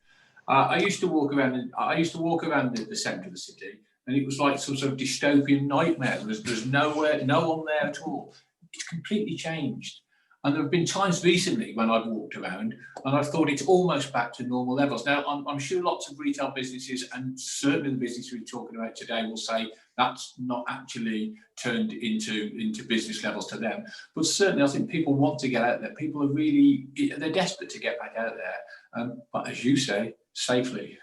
I used to walk around the centre of the city, and it was like some sort of dystopian nightmare. There's no one there at all. It's completely changed. And there have been times recently when I've walked around and I've thought it's almost back to normal levels. Now, I'm sure lots of retail businesses, and certainly the business we're talking about today, will say that's not actually turned into business levels to them. But certainly I think people want to get out there. People are they're desperate to get back out there. But as you say, safely.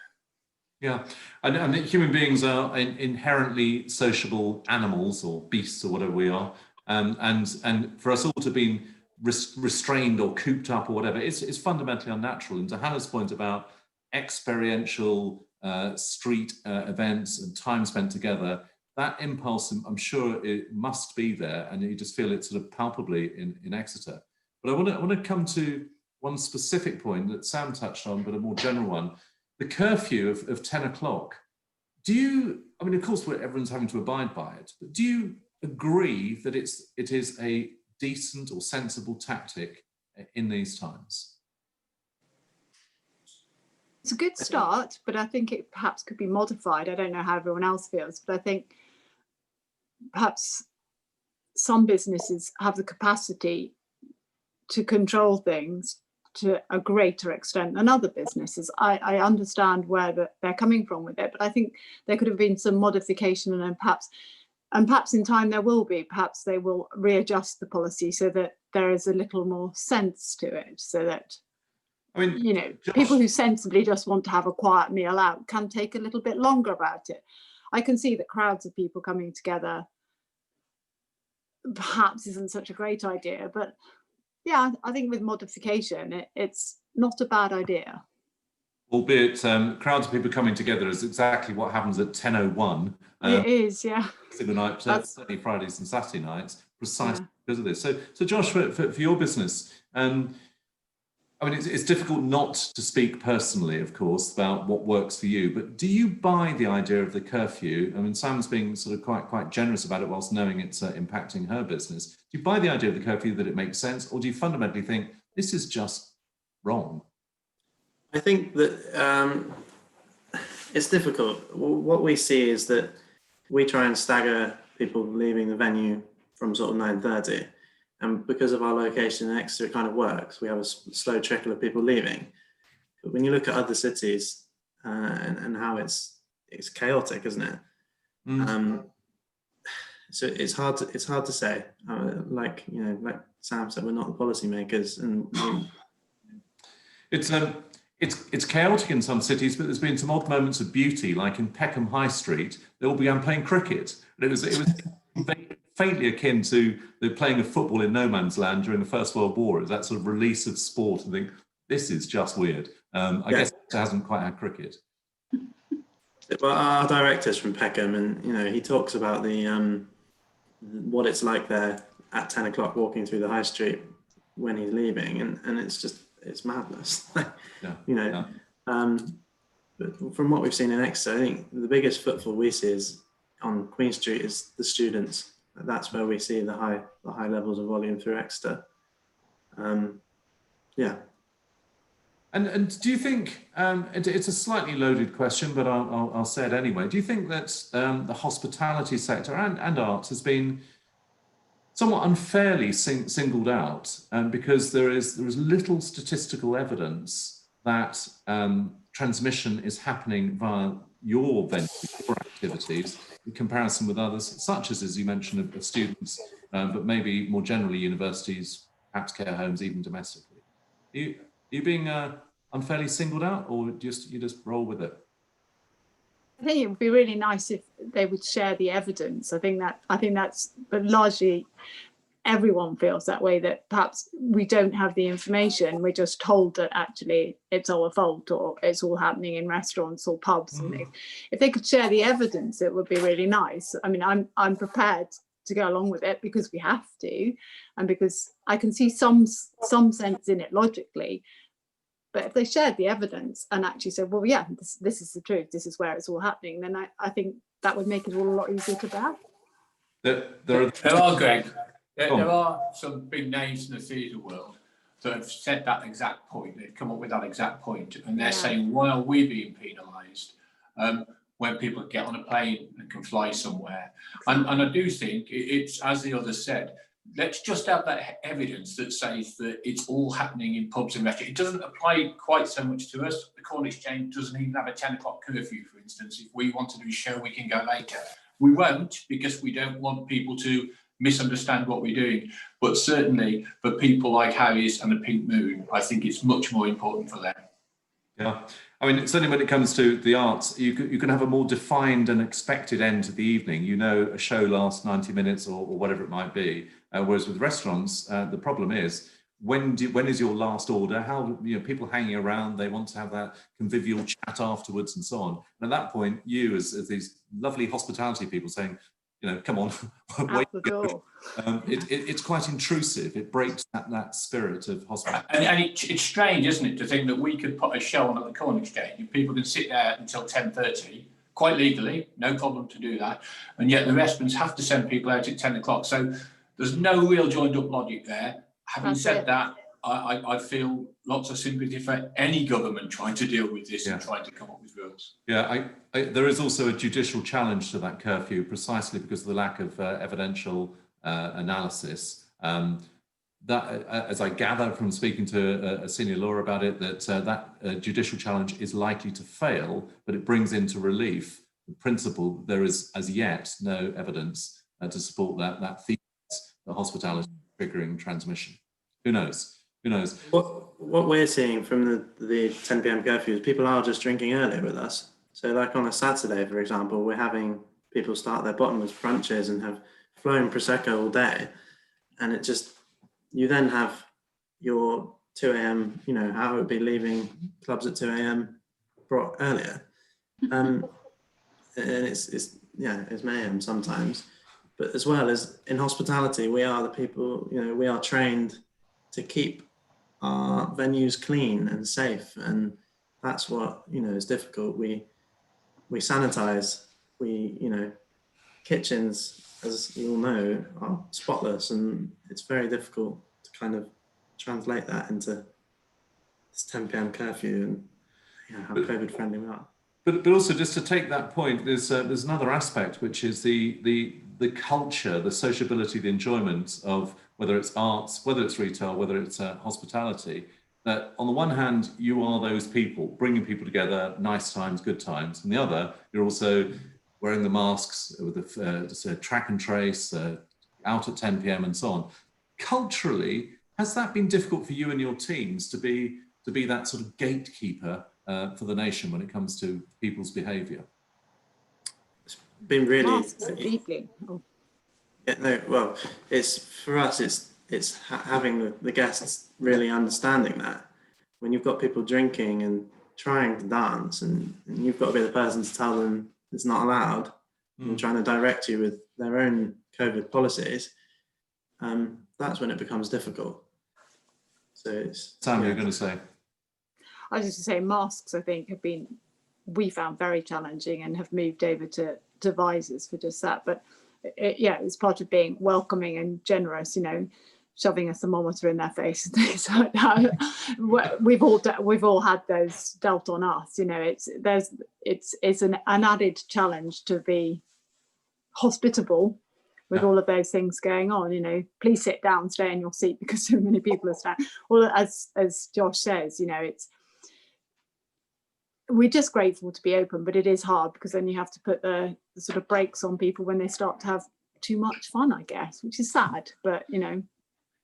Yeah, and human beings are inherently sociable animals, or beasts, or whatever we are. And for us all to be restrained or cooped up or whatever, it's fundamentally unnatural. And to Hannah's point about experiential street events and time spent together, that impulse, I'm sure it must be there, and you just feel it sort of palpably in Exeter. But I want to come to one specific point that Sam touched on, but a more general one: the curfew of 10 o'clock. Of course, everyone's having to abide by it, but do you agree that it is a decent or sensible tactic in these times? It's a good start, but I think it perhaps could be modified. I don't know how everyone else feels, but I think perhaps some businesses have the capacity to control things to a greater extent than other businesses. I understand where they're coming from with it, but I think there could have been some modification, and perhaps in time there will be. Perhaps they will readjust the policy so that there is a little more sense to it, so that, I mean, you know, Josh, people who sensibly just want to have a quiet meal out can take a little bit longer about it. I can see that crowds of people coming together perhaps isn't such a great idea, but yeah, I think with modification, it's not a bad idea. Albeit crowds of people coming together is exactly what happens at 10:01. It is, yeah. The night, certainly Fridays and Saturday nights, precisely because of this. So Josh, for your business, I mean, it's difficult not to speak personally, of course, about what works for you, but do you buy the idea of the curfew? I mean, Sam's being sort of quite generous about it whilst knowing it's impacting her business. Do you buy the idea of the curfew, that it makes sense, or do you fundamentally think this is just wrong? I think that it's difficult. What we see is that we try and stagger people leaving the venue from sort of 9:30. And because of our location in Exeter, it kind of works. We have a slow trickle of people leaving. But when you look at other cities and how it's chaotic, isn't it? So it's hard to say. Like Sam said, we're not the policymakers, and it's chaotic in some cities, but there's been some odd moments of beauty, like in Peckham High Street. They all began playing cricket. And it was faintly akin to the playing of football in no man's land during the First World War. It was that sort of release of sport, and think, this is just weird. I guess it hasn't quite had cricket. Well, our director's from Peckham, and he talks about the what it's like there at 10 o'clock walking through the high street when he's leaving, and it's madness. But from what we've seen in Exeter, I think the biggest footfall we see is on Queen Street is the students. That's where we see the high levels of volume through Exeter. And do you think, it's a slightly loaded question, but I'll say it anyway. Do you think that the hospitality sector and arts has been somewhat unfairly singled out because there is little statistical evidence that transmission is happening via your venue, your activities, in comparison with others, such as you mentioned, of students, but maybe more generally universities, perhaps care homes, even domestically? Are you being unfairly singled out, or you just roll with it? I think it would be really nice if they would share the evidence. I think that's, but largely everyone feels that way, that perhaps we don't have the information. We're just told that actually it's our fault, or it's all happening in restaurants or pubs. And if they could share the evidence, it would be really nice. I mean, I'm prepared to go along with it because we have to, and because I can see some sense in it logically. But if they shared the evidence and actually said, well, yeah, this is the truth, this is where it's all happening, then I think that would make it all a lot easier to bear. There are, Greg. There are some big names in the theatre world that have said that exact point. They've come up with that exact point, and they're saying, why are we being penalised when people get on a plane and can fly somewhere? And I do think it's, as the others said, let's just have that evidence that says that it's all happening in pubs and restaurants. It doesn't apply quite so much to us. The Corn Exchange doesn't even have a 10 o'clock curfew, for instance. If we want to do a show, we can go later. We won't, because we don't want people to misunderstand what we're doing. But certainly for people like Harry's and the Pink Moon, I think it's much more important for them. Yeah, I mean, certainly when it comes to the arts, you can have a more defined and expected end to the evening. A show lasts 90 minutes or whatever it might be. Whereas with restaurants, the problem is, when is your last order? How, people hanging around, they want to have that convivial chat afterwards and so on. And at that point, you as these lovely hospitality people saying, come on, wait. It's quite intrusive. It breaks that spirit of hospitality. And it's strange, isn't it, to think that we could put a show on at the Corn Exchange and people can sit there until 10:30, quite legally, no problem to do that. And yet the restaurants have to send people out at 10 o'clock. So there's no real joined up logic there. Having said that, I feel lots of sympathy for any government trying to deal with this and trying to come up with rules. Yeah, there is also a judicial challenge to that curfew, precisely because of the lack of evidential analysis. That, as I gather from speaking to a senior lawyer about it, that judicial challenge is likely to fail, but it brings into relief the principle that there is as yet no evidence to support that thesis, the hospitality triggering transmission. Who knows? Who knows? What we're seeing from the 10 p.m. curfew is people are just drinking earlier with us. So like on a Saturday, for example, we're having people start their bottomless brunches and have flowing Prosecco all day. And it just, you then have your 2 a.m., you know, how it would be leaving clubs at 2 a.m. brought earlier. And it's mayhem sometimes. But as well as in hospitality, we are the people, you know, we are trained to keep our venues clean and safe. And that's what, you know, is difficult. We sanitize, you know, kitchens, as you all know, are spotless, and it's very difficult to kind of translate that into this 10 p.m. curfew and, you know, how COVID friendly we are. But also, just to take that point, there's another aspect, which is the culture, the sociability, the enjoyment of whether it's arts, whether it's retail, whether it's hospitality. That on the one hand, you are those people bringing people together, nice times, good times. And the other, you're also wearing the masks with the track and trace, out at 10 p.m. and so on. Culturally, has that been difficult for you and your teams to be that sort of gatekeeper for the nation when it comes to people's behaviour? It's been really Masks deeply. Oh. Yeah, no, well, it's for us. It's having the guests really understanding that when you've got people drinking and trying to dance, and you've got to be the person to tell them it's not allowed, and trying to direct you with their own COVID policies. That's when it becomes difficult. So it's Sam, you're going to say. I was just to say, masks, I think, we found very challenging and have moved over to visors for just that. But it's part of being welcoming and generous, you know, shoving a thermometer in their face and things like that. We've all had those dealt on us, you know. It's an added challenge to be hospitable with all of those things going on, you know. Please sit down, stay in your seat because so many people are standing. Well, as Josh says, you know, we're just grateful to be open, but it is hard because then you have to put the sort of brakes on people when they start to have too much fun, I guess, which is sad, but you know,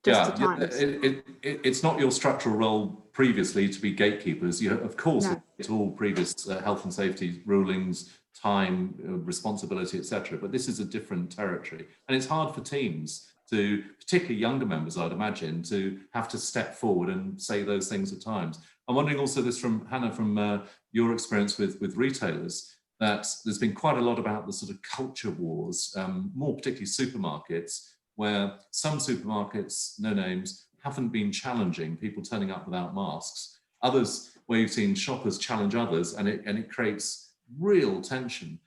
just at times. It's not your structural role previously to be gatekeepers. You, of course, No. it's all previous health and safety rulings, time, responsibility, etc. But this is a different territory, and it's hard for teams to, particularly younger members, I'd imagine, to have to step forward and say those things at times. I'm wondering also this from Hannah, from your experience with retailers, that there's been quite a lot about the sort of culture wars, more particularly supermarkets, where some supermarkets, no names, haven't been challenging people turning up without masks. Others, where you've seen shoppers challenge others, and it creates real tension.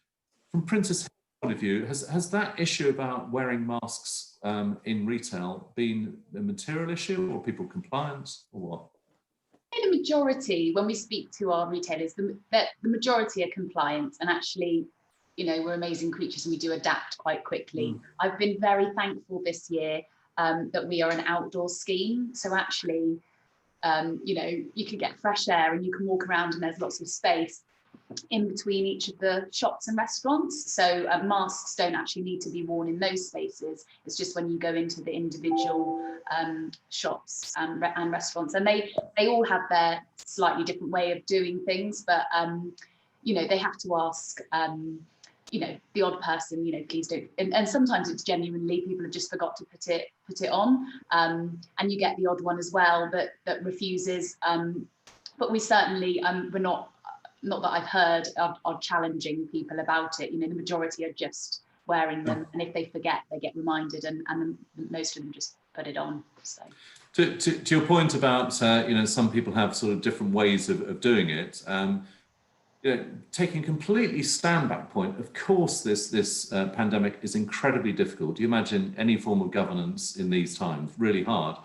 From Princess Helen's point of view, has that issue about wearing masks in retail been a material issue, or people compliant, or what? The majority, when we speak to our retailers, the majority are compliant, and actually, you know, we're amazing creatures and we do adapt quite quickly. I've been very thankful this year that we are an outdoor scheme. So actually, you know, you can get fresh air and you can walk around and there's lots of space in between each of the shops and restaurants. So masks don't actually need to be worn in those spaces. It's just when you go into the individual shops and restaurants, and they all have their slightly different way of doing things, but you know, they have to ask you know, the odd person, you know, please don't, and sometimes it's genuinely people have just forgot to put it on, and you get the odd one as well that refuses, but we certainly we're not that I've heard are challenging people about it. You know, the majority are just wearing them, and if they forget, they get reminded, and most of them just put it on. So to your point about you know, some people have sort of different ways of doing it. You know, taking a completely stand-back point, of course, this pandemic is incredibly difficult. Do you imagine any form of governance in these times? Really hard.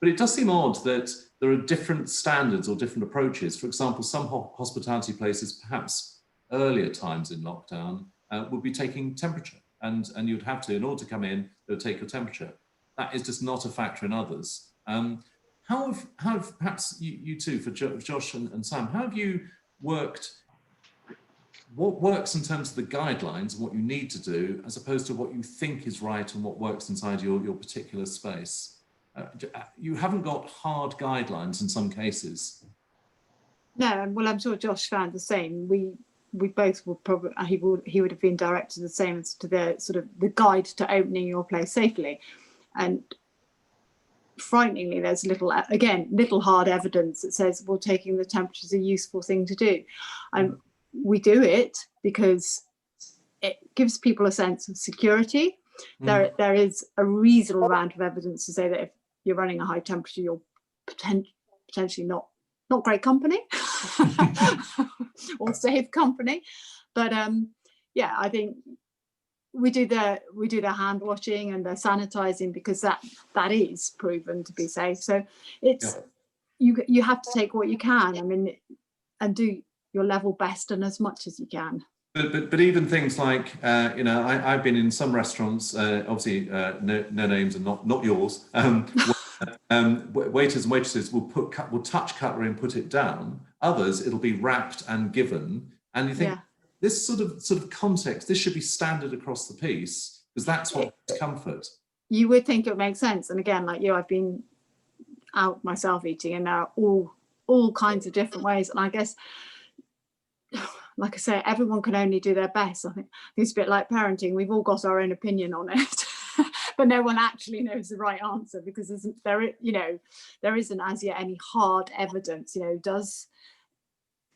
But it does seem odd that there are different standards or different approaches. For example, some hospitality places, perhaps earlier times in lockdown, would be taking temperature, and you'd have to, in order to come in, they'll take your temperature. That is just not a factor in others. How have perhaps you two, for Josh and Sam, how have you worked? What works in terms of the guidelines and what you need to do, as opposed to what you think is right and what works inside your particular space? You haven't got hard guidelines in some cases. No, well, I'm sure Josh found the same. We both will probably, he would have been directed the same as to the sort of the guide to opening your place safely. And frighteningly, there's little hard evidence that says, well, taking the temperature is a useful thing to do. And we do it because it gives people a sense of security. There is a reasonable amount of evidence to say that if you're running a high temperature, you're potentially not great company or safe company. But yeah, I think we do the hand washing and the sanitizing because that is proven to be safe. So it's you have to take what you can, I mean, and do your level best and as much as you can. But even things like you know, I've been in some restaurants, obviously no names and not yours. Waiters and waitresses will touch cutlery and put it down. Others, it'll be wrapped and given. And you think this sort of context, this should be standard across the piece, because that's what comfort. You would think it would make sense. And again, like you, I've been out myself eating, and there are all kinds of different ways. And I guess, like I say, everyone can only do their best. I think it's a bit like parenting. We've all got our own opinion on it. But no one actually knows the right answer, because there isn't as yet any hard evidence.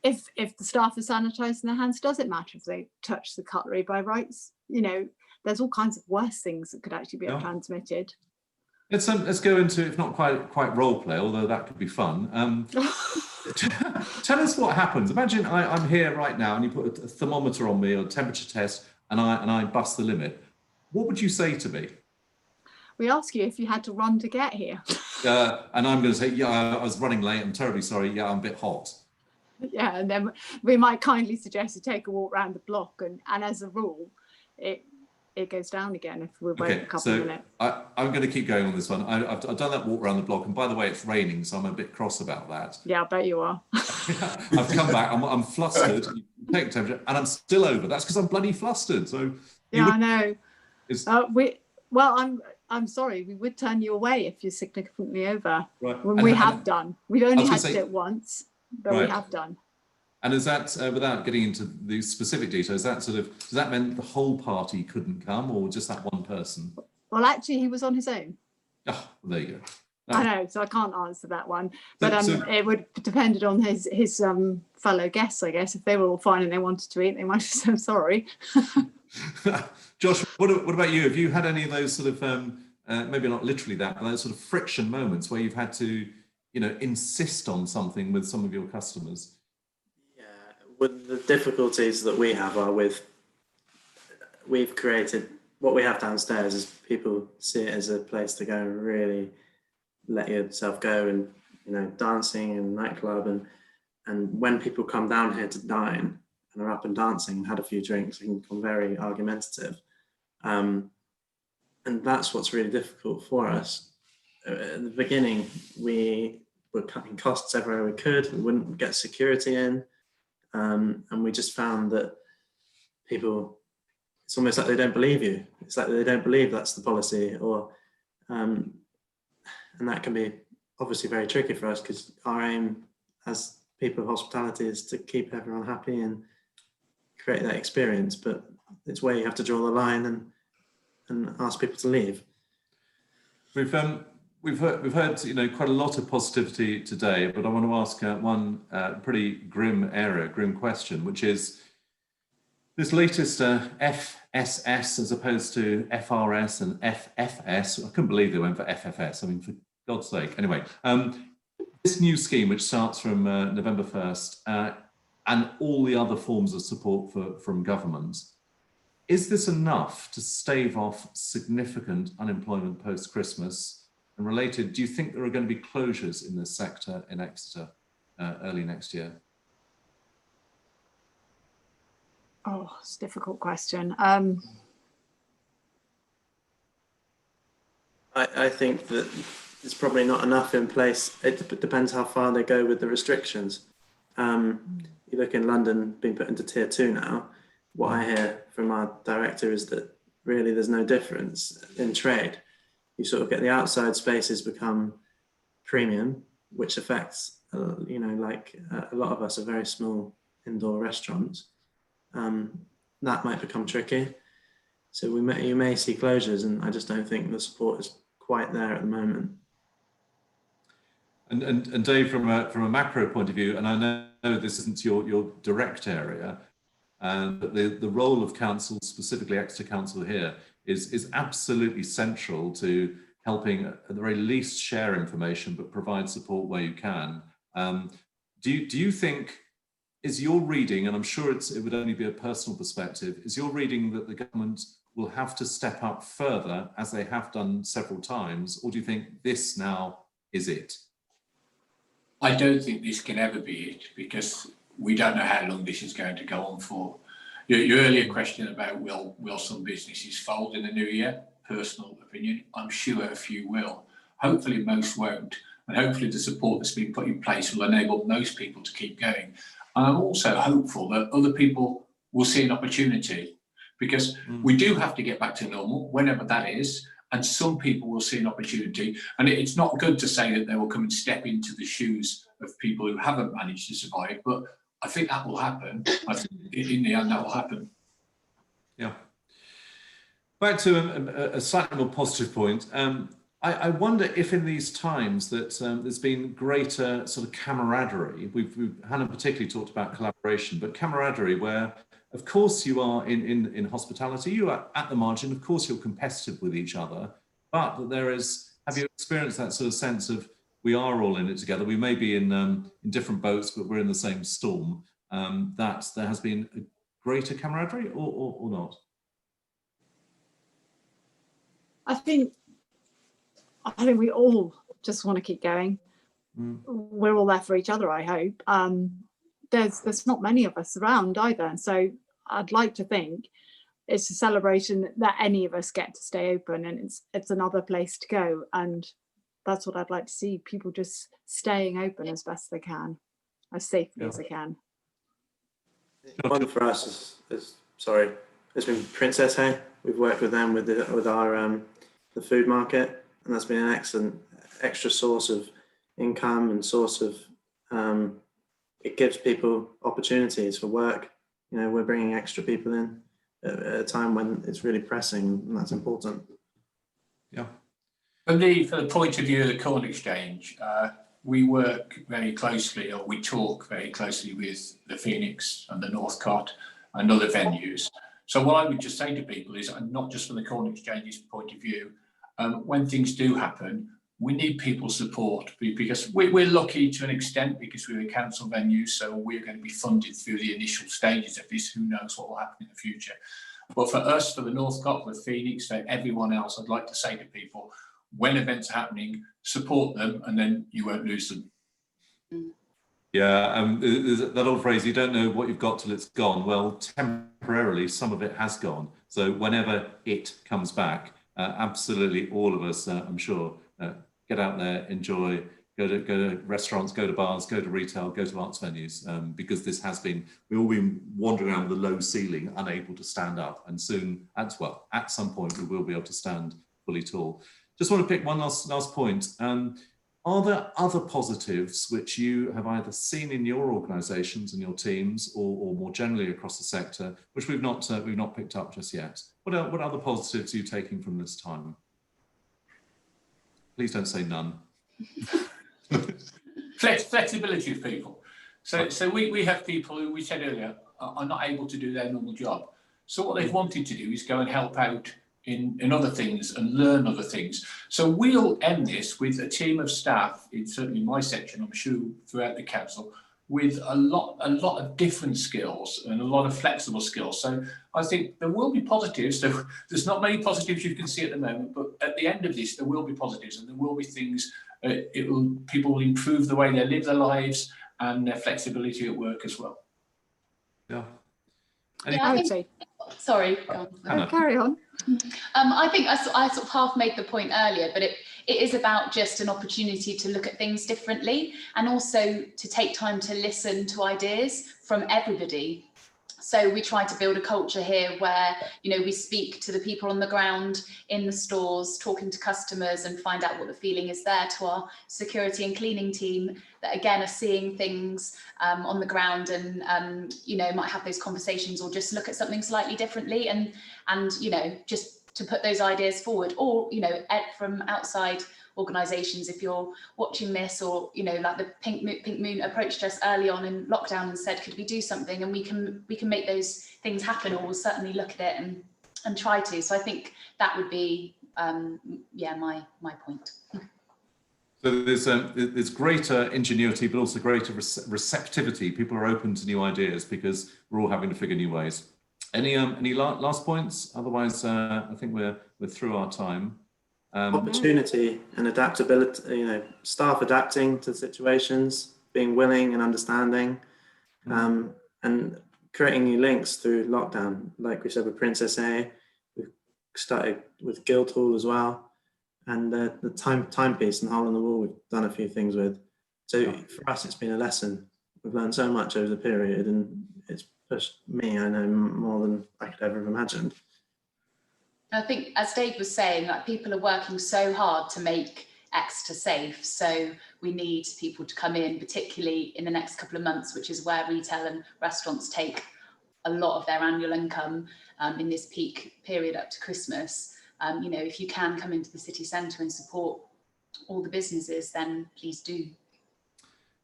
If the staff are sanitizing their hands, does it matter if they touch the cutlery by rights? There's all kinds of worse things that could actually be transmitted. Let's go into, if not quite role play, although that could be fun. Tell us what happens. Imagine I'm here right now, and you put a thermometer on me or a temperature test, and I bust the limit. What would you say to me? We ask you if you had to run to get here. And I'm going to say, yeah, I was running late. I'm terribly sorry. Yeah, I'm a bit hot. Yeah, and then we might kindly suggest you take a walk around the block, and as a rule, it goes down again if we wait a couple of minutes. I'm going to keep going on this one. I've done that walk around the block, and by the way, it's raining, so I'm a bit cross about that. Yeah, I bet you are. I've come back. I'm flustered. You take temperature, and I'm still over. That's because I'm bloody flustered. So yeah, I know. I'm sorry, we would turn you away if you're significantly over. Right. When we have done. We've only had to do it once, but we have done. And is that, without getting into the specific details, does that mean the whole party couldn't come, or just that one person? Well, actually, he was on his own. Oh, well, there you go. I know, so I can't answer that one. But it would depend on his fellow guests, I guess. If they were all fine and they wanted to eat, they might have said sorry. Josh, what about you? Have you had any of those sort of, maybe not literally that, but those sort of friction moments where you've had to, insist on something with some of your customers? Yeah, with the difficulties that we have are we've created, what we have downstairs is people see it as a place to go and really let yourself go, and, dancing and nightclub. And when people come down here to dine, and are up and dancing and had a few drinks, and become very argumentative. And that's what's really difficult for us. At the beginning, we were cutting costs everywhere we could. We wouldn't get security in. And we just found that people, it's almost like they don't believe you. It's like they don't believe that's the policy, and that can be obviously very tricky for us, because our aim as people of hospitality is to keep everyone happy and create that experience, but it's where you have to draw the line and ask people to leave. We've heard quite a lot of positivity today, but I want to ask one pretty grim question, which is this latest FSS as opposed to FRS and FFS. I couldn't believe they went for FFS. I mean, for God's sake. Anyway, this new scheme, which starts from November 1st, and all the other forms of support from government, is this enough to stave off significant unemployment post-Christmas? And related, do you think there are going to be closures in this sector in Exeter early next year? Oh, it's a difficult question. I think that it's probably not enough in place. It depends how far they go with the restrictions. You look in London being put into tier 2 now. What I hear from our director is that really there's no difference in trade. You sort of get the outside spaces become premium, which affects, you know, like a lot of us are very small indoor restaurants. That might become tricky. So you may see closures, and I just don't think the support is quite there at the moment. And Dave, from a macro point of view, and I know this isn't your direct area, but the role of council, specifically Exeter Council here, is absolutely central to helping at the very least share information, but provide support where you can. Do you think, is your reading, and I'm sure it would only be a personal perspective, is your reading that the government will have to step up further, as they have done several times, or do you think this now is it? I don't think this can ever be it, because we don't know how long this is going to go on for. Your earlier question about will some businesses fold in the new year, personal opinion, I'm sure a few will. Hopefully most won't, and hopefully the support that's been put in place will enable most people to keep going. And I'm also hopeful that other people will see an opportunity, because we do have to get back to normal, whenever that is, and some people will see an opportunity. And it's not good to say that they will come and step into the shoes of people who haven't managed to survive, but I think that will happen. I think in the end that will happen. Yeah. Back to a slightly more positive point. I wonder if in these times that there's been greater sort of camaraderie. Hannah particularly talked about collaboration, but camaraderie where, of course, you are in hospitality, you are at the margin, of course, you're competitive with each other, but that there is, have you experienced that sort of sense of we are all in it together? We may be in different boats, but we're in the same storm, that there has been a greater camaraderie or not? I think we all just want to keep going. We're all there for each other, I hope. There's not many of us around either, and so I'd like to think it's a celebration that any of us get to stay open, and it's another place to go, and that's what I'd like to see, people just staying open as best they can, as safely as they can. One for us is sorry, it's been Princess Hay. We've worked with them with our the food market, and that's been an excellent extra source of income and source of it gives people opportunities for work. You know, we're bringing extra people in at a time when it's really pressing, and that's important. Yeah. For the point of view of the Corn Exchange, we work very closely, or we talk very closely with the Phoenix and the Northcott and other venues. So what I would just say to people is, and not just from the Corn Exchange's point of view, when things do happen, we need people's support, because we're lucky to an extent because we're a council venue, so we're going to be funded through the initial stages of this. Who knows what will happen in the future? But for us, for the Northcott, for Phoenix, for everyone else, I'd like to say to people, when events are happening, support them, and then you won't lose them. Yeah, there's that old phrase, you don't know what you've got till it's gone. Well, temporarily, some of it has gone. So whenever it comes back, absolutely all of us, I'm sure, get out there, enjoy, go to restaurants, go to bars, go to retail, go to arts venues, because this has been, we've all been wandering around with a low ceiling, unable to stand up, and soon, at some point, we will be able to stand fully tall. Just want to pick one last point. Are there other positives which you have either seen in your organisations and your teams, or more generally across the sector, which we've not picked up just yet? What other positives are you taking from this time? Please don't say none. Flexibility of people. So we have people who, we said earlier, are not able to do their normal job. So what they've wanted to do is go and help out in other things and learn other things. So we'll end this with a team of staff, certainly in my section, I'm sure throughout the council, with a lot of different skills and a lot of flexible skills. So I think there will be positives. There's not many positives you can see at the moment, but at the end of this, there will be positives, and there will be things. People will improve the way they live their lives and their flexibility at work as well. Yeah. Yeah, I would say sorry, go on. Hannah. Carry on. I think I sort of half made the point earlier, but it is about just an opportunity to look at things differently, and also to take time to listen to ideas from everybody. So we try to build a culture here where, you know, we speak to the people on the ground in the stores, talking to customers, and find out what the feeling is there, to our security and cleaning team that again are seeing things on the ground, and you know, might have those conversations or just look at something slightly differently, and you know, just to put those ideas forward. Or, you know, from outside organisations, if you're watching this, or, you know, like the Pink Moon approached us early on in lockdown and said, could we do something, and we can make those things happen, or we'll certainly look at it and try to. So I think that would be yeah, my point. So there's greater ingenuity, but also greater receptivity. People are open to new ideas because we're all having to figure new ways. Any last points? Otherwise, I think we're through our time. Opportunity and adaptability, you know, staff adapting to situations, being willing and understanding, and creating new links through lockdown. Like we said with Princess A, we've started with Guildhall as well, and the timepiece and Hole in the Wall we've done a few things with. So for us, it's been a lesson. We've learned so much over the period, and it's pushed me, I know, more than I could ever have imagined. I think, as Dave was saying, like, people are working so hard to make Exeter safe. So we need people to come in, particularly in the next couple of months, which is where retail and restaurants take a lot of their annual income in this peak period up to Christmas. You know, if you can come into the city centre and support all the businesses, then please do.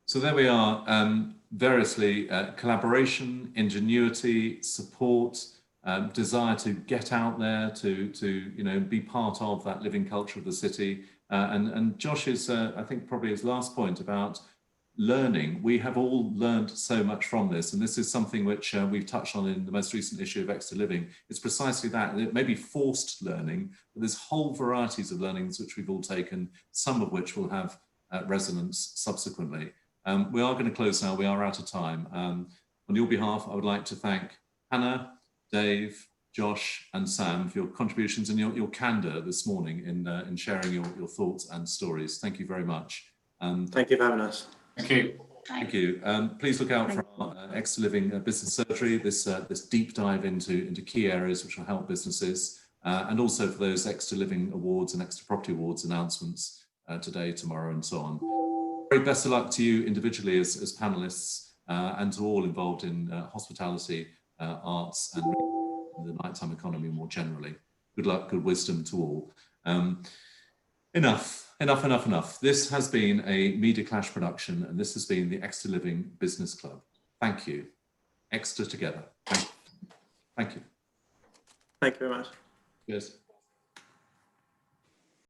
So there we are, variously collaboration, ingenuity, support, desire to get out there, to you know, be part of that living culture of the city, and Josh's I think probably his last point about learning. We have all learned so much from this, and this is something which we've touched on in the most recent issue of Exeter Living. It's precisely that. It may be forced learning, but there's whole varieties of learnings which we've all taken, some of which will have resonance subsequently. We are going to close now. We are out of time. On your behalf, I would like to thank Hannah, Dave, Josh and Sam for your contributions and your candour this morning in sharing your thoughts and stories. Thank you very much. Thank you for having us. Thank you. Thank you. Please look out for our Exeter Living Business Surgery, this deep dive into key areas which will help businesses, and also for those Exeter Living Awards and Exeter Property Awards announcements today, tomorrow and so on. Very best of luck to you individually as panellists, and to all involved in hospitality, arts and the nighttime economy more generally. Good luck, good wisdom to all. Enough. This has been a Media Clash production, and this has been the Exeter Living Business Club. Thank you. Exeter together. Thank you. Thank you very much. Cheers.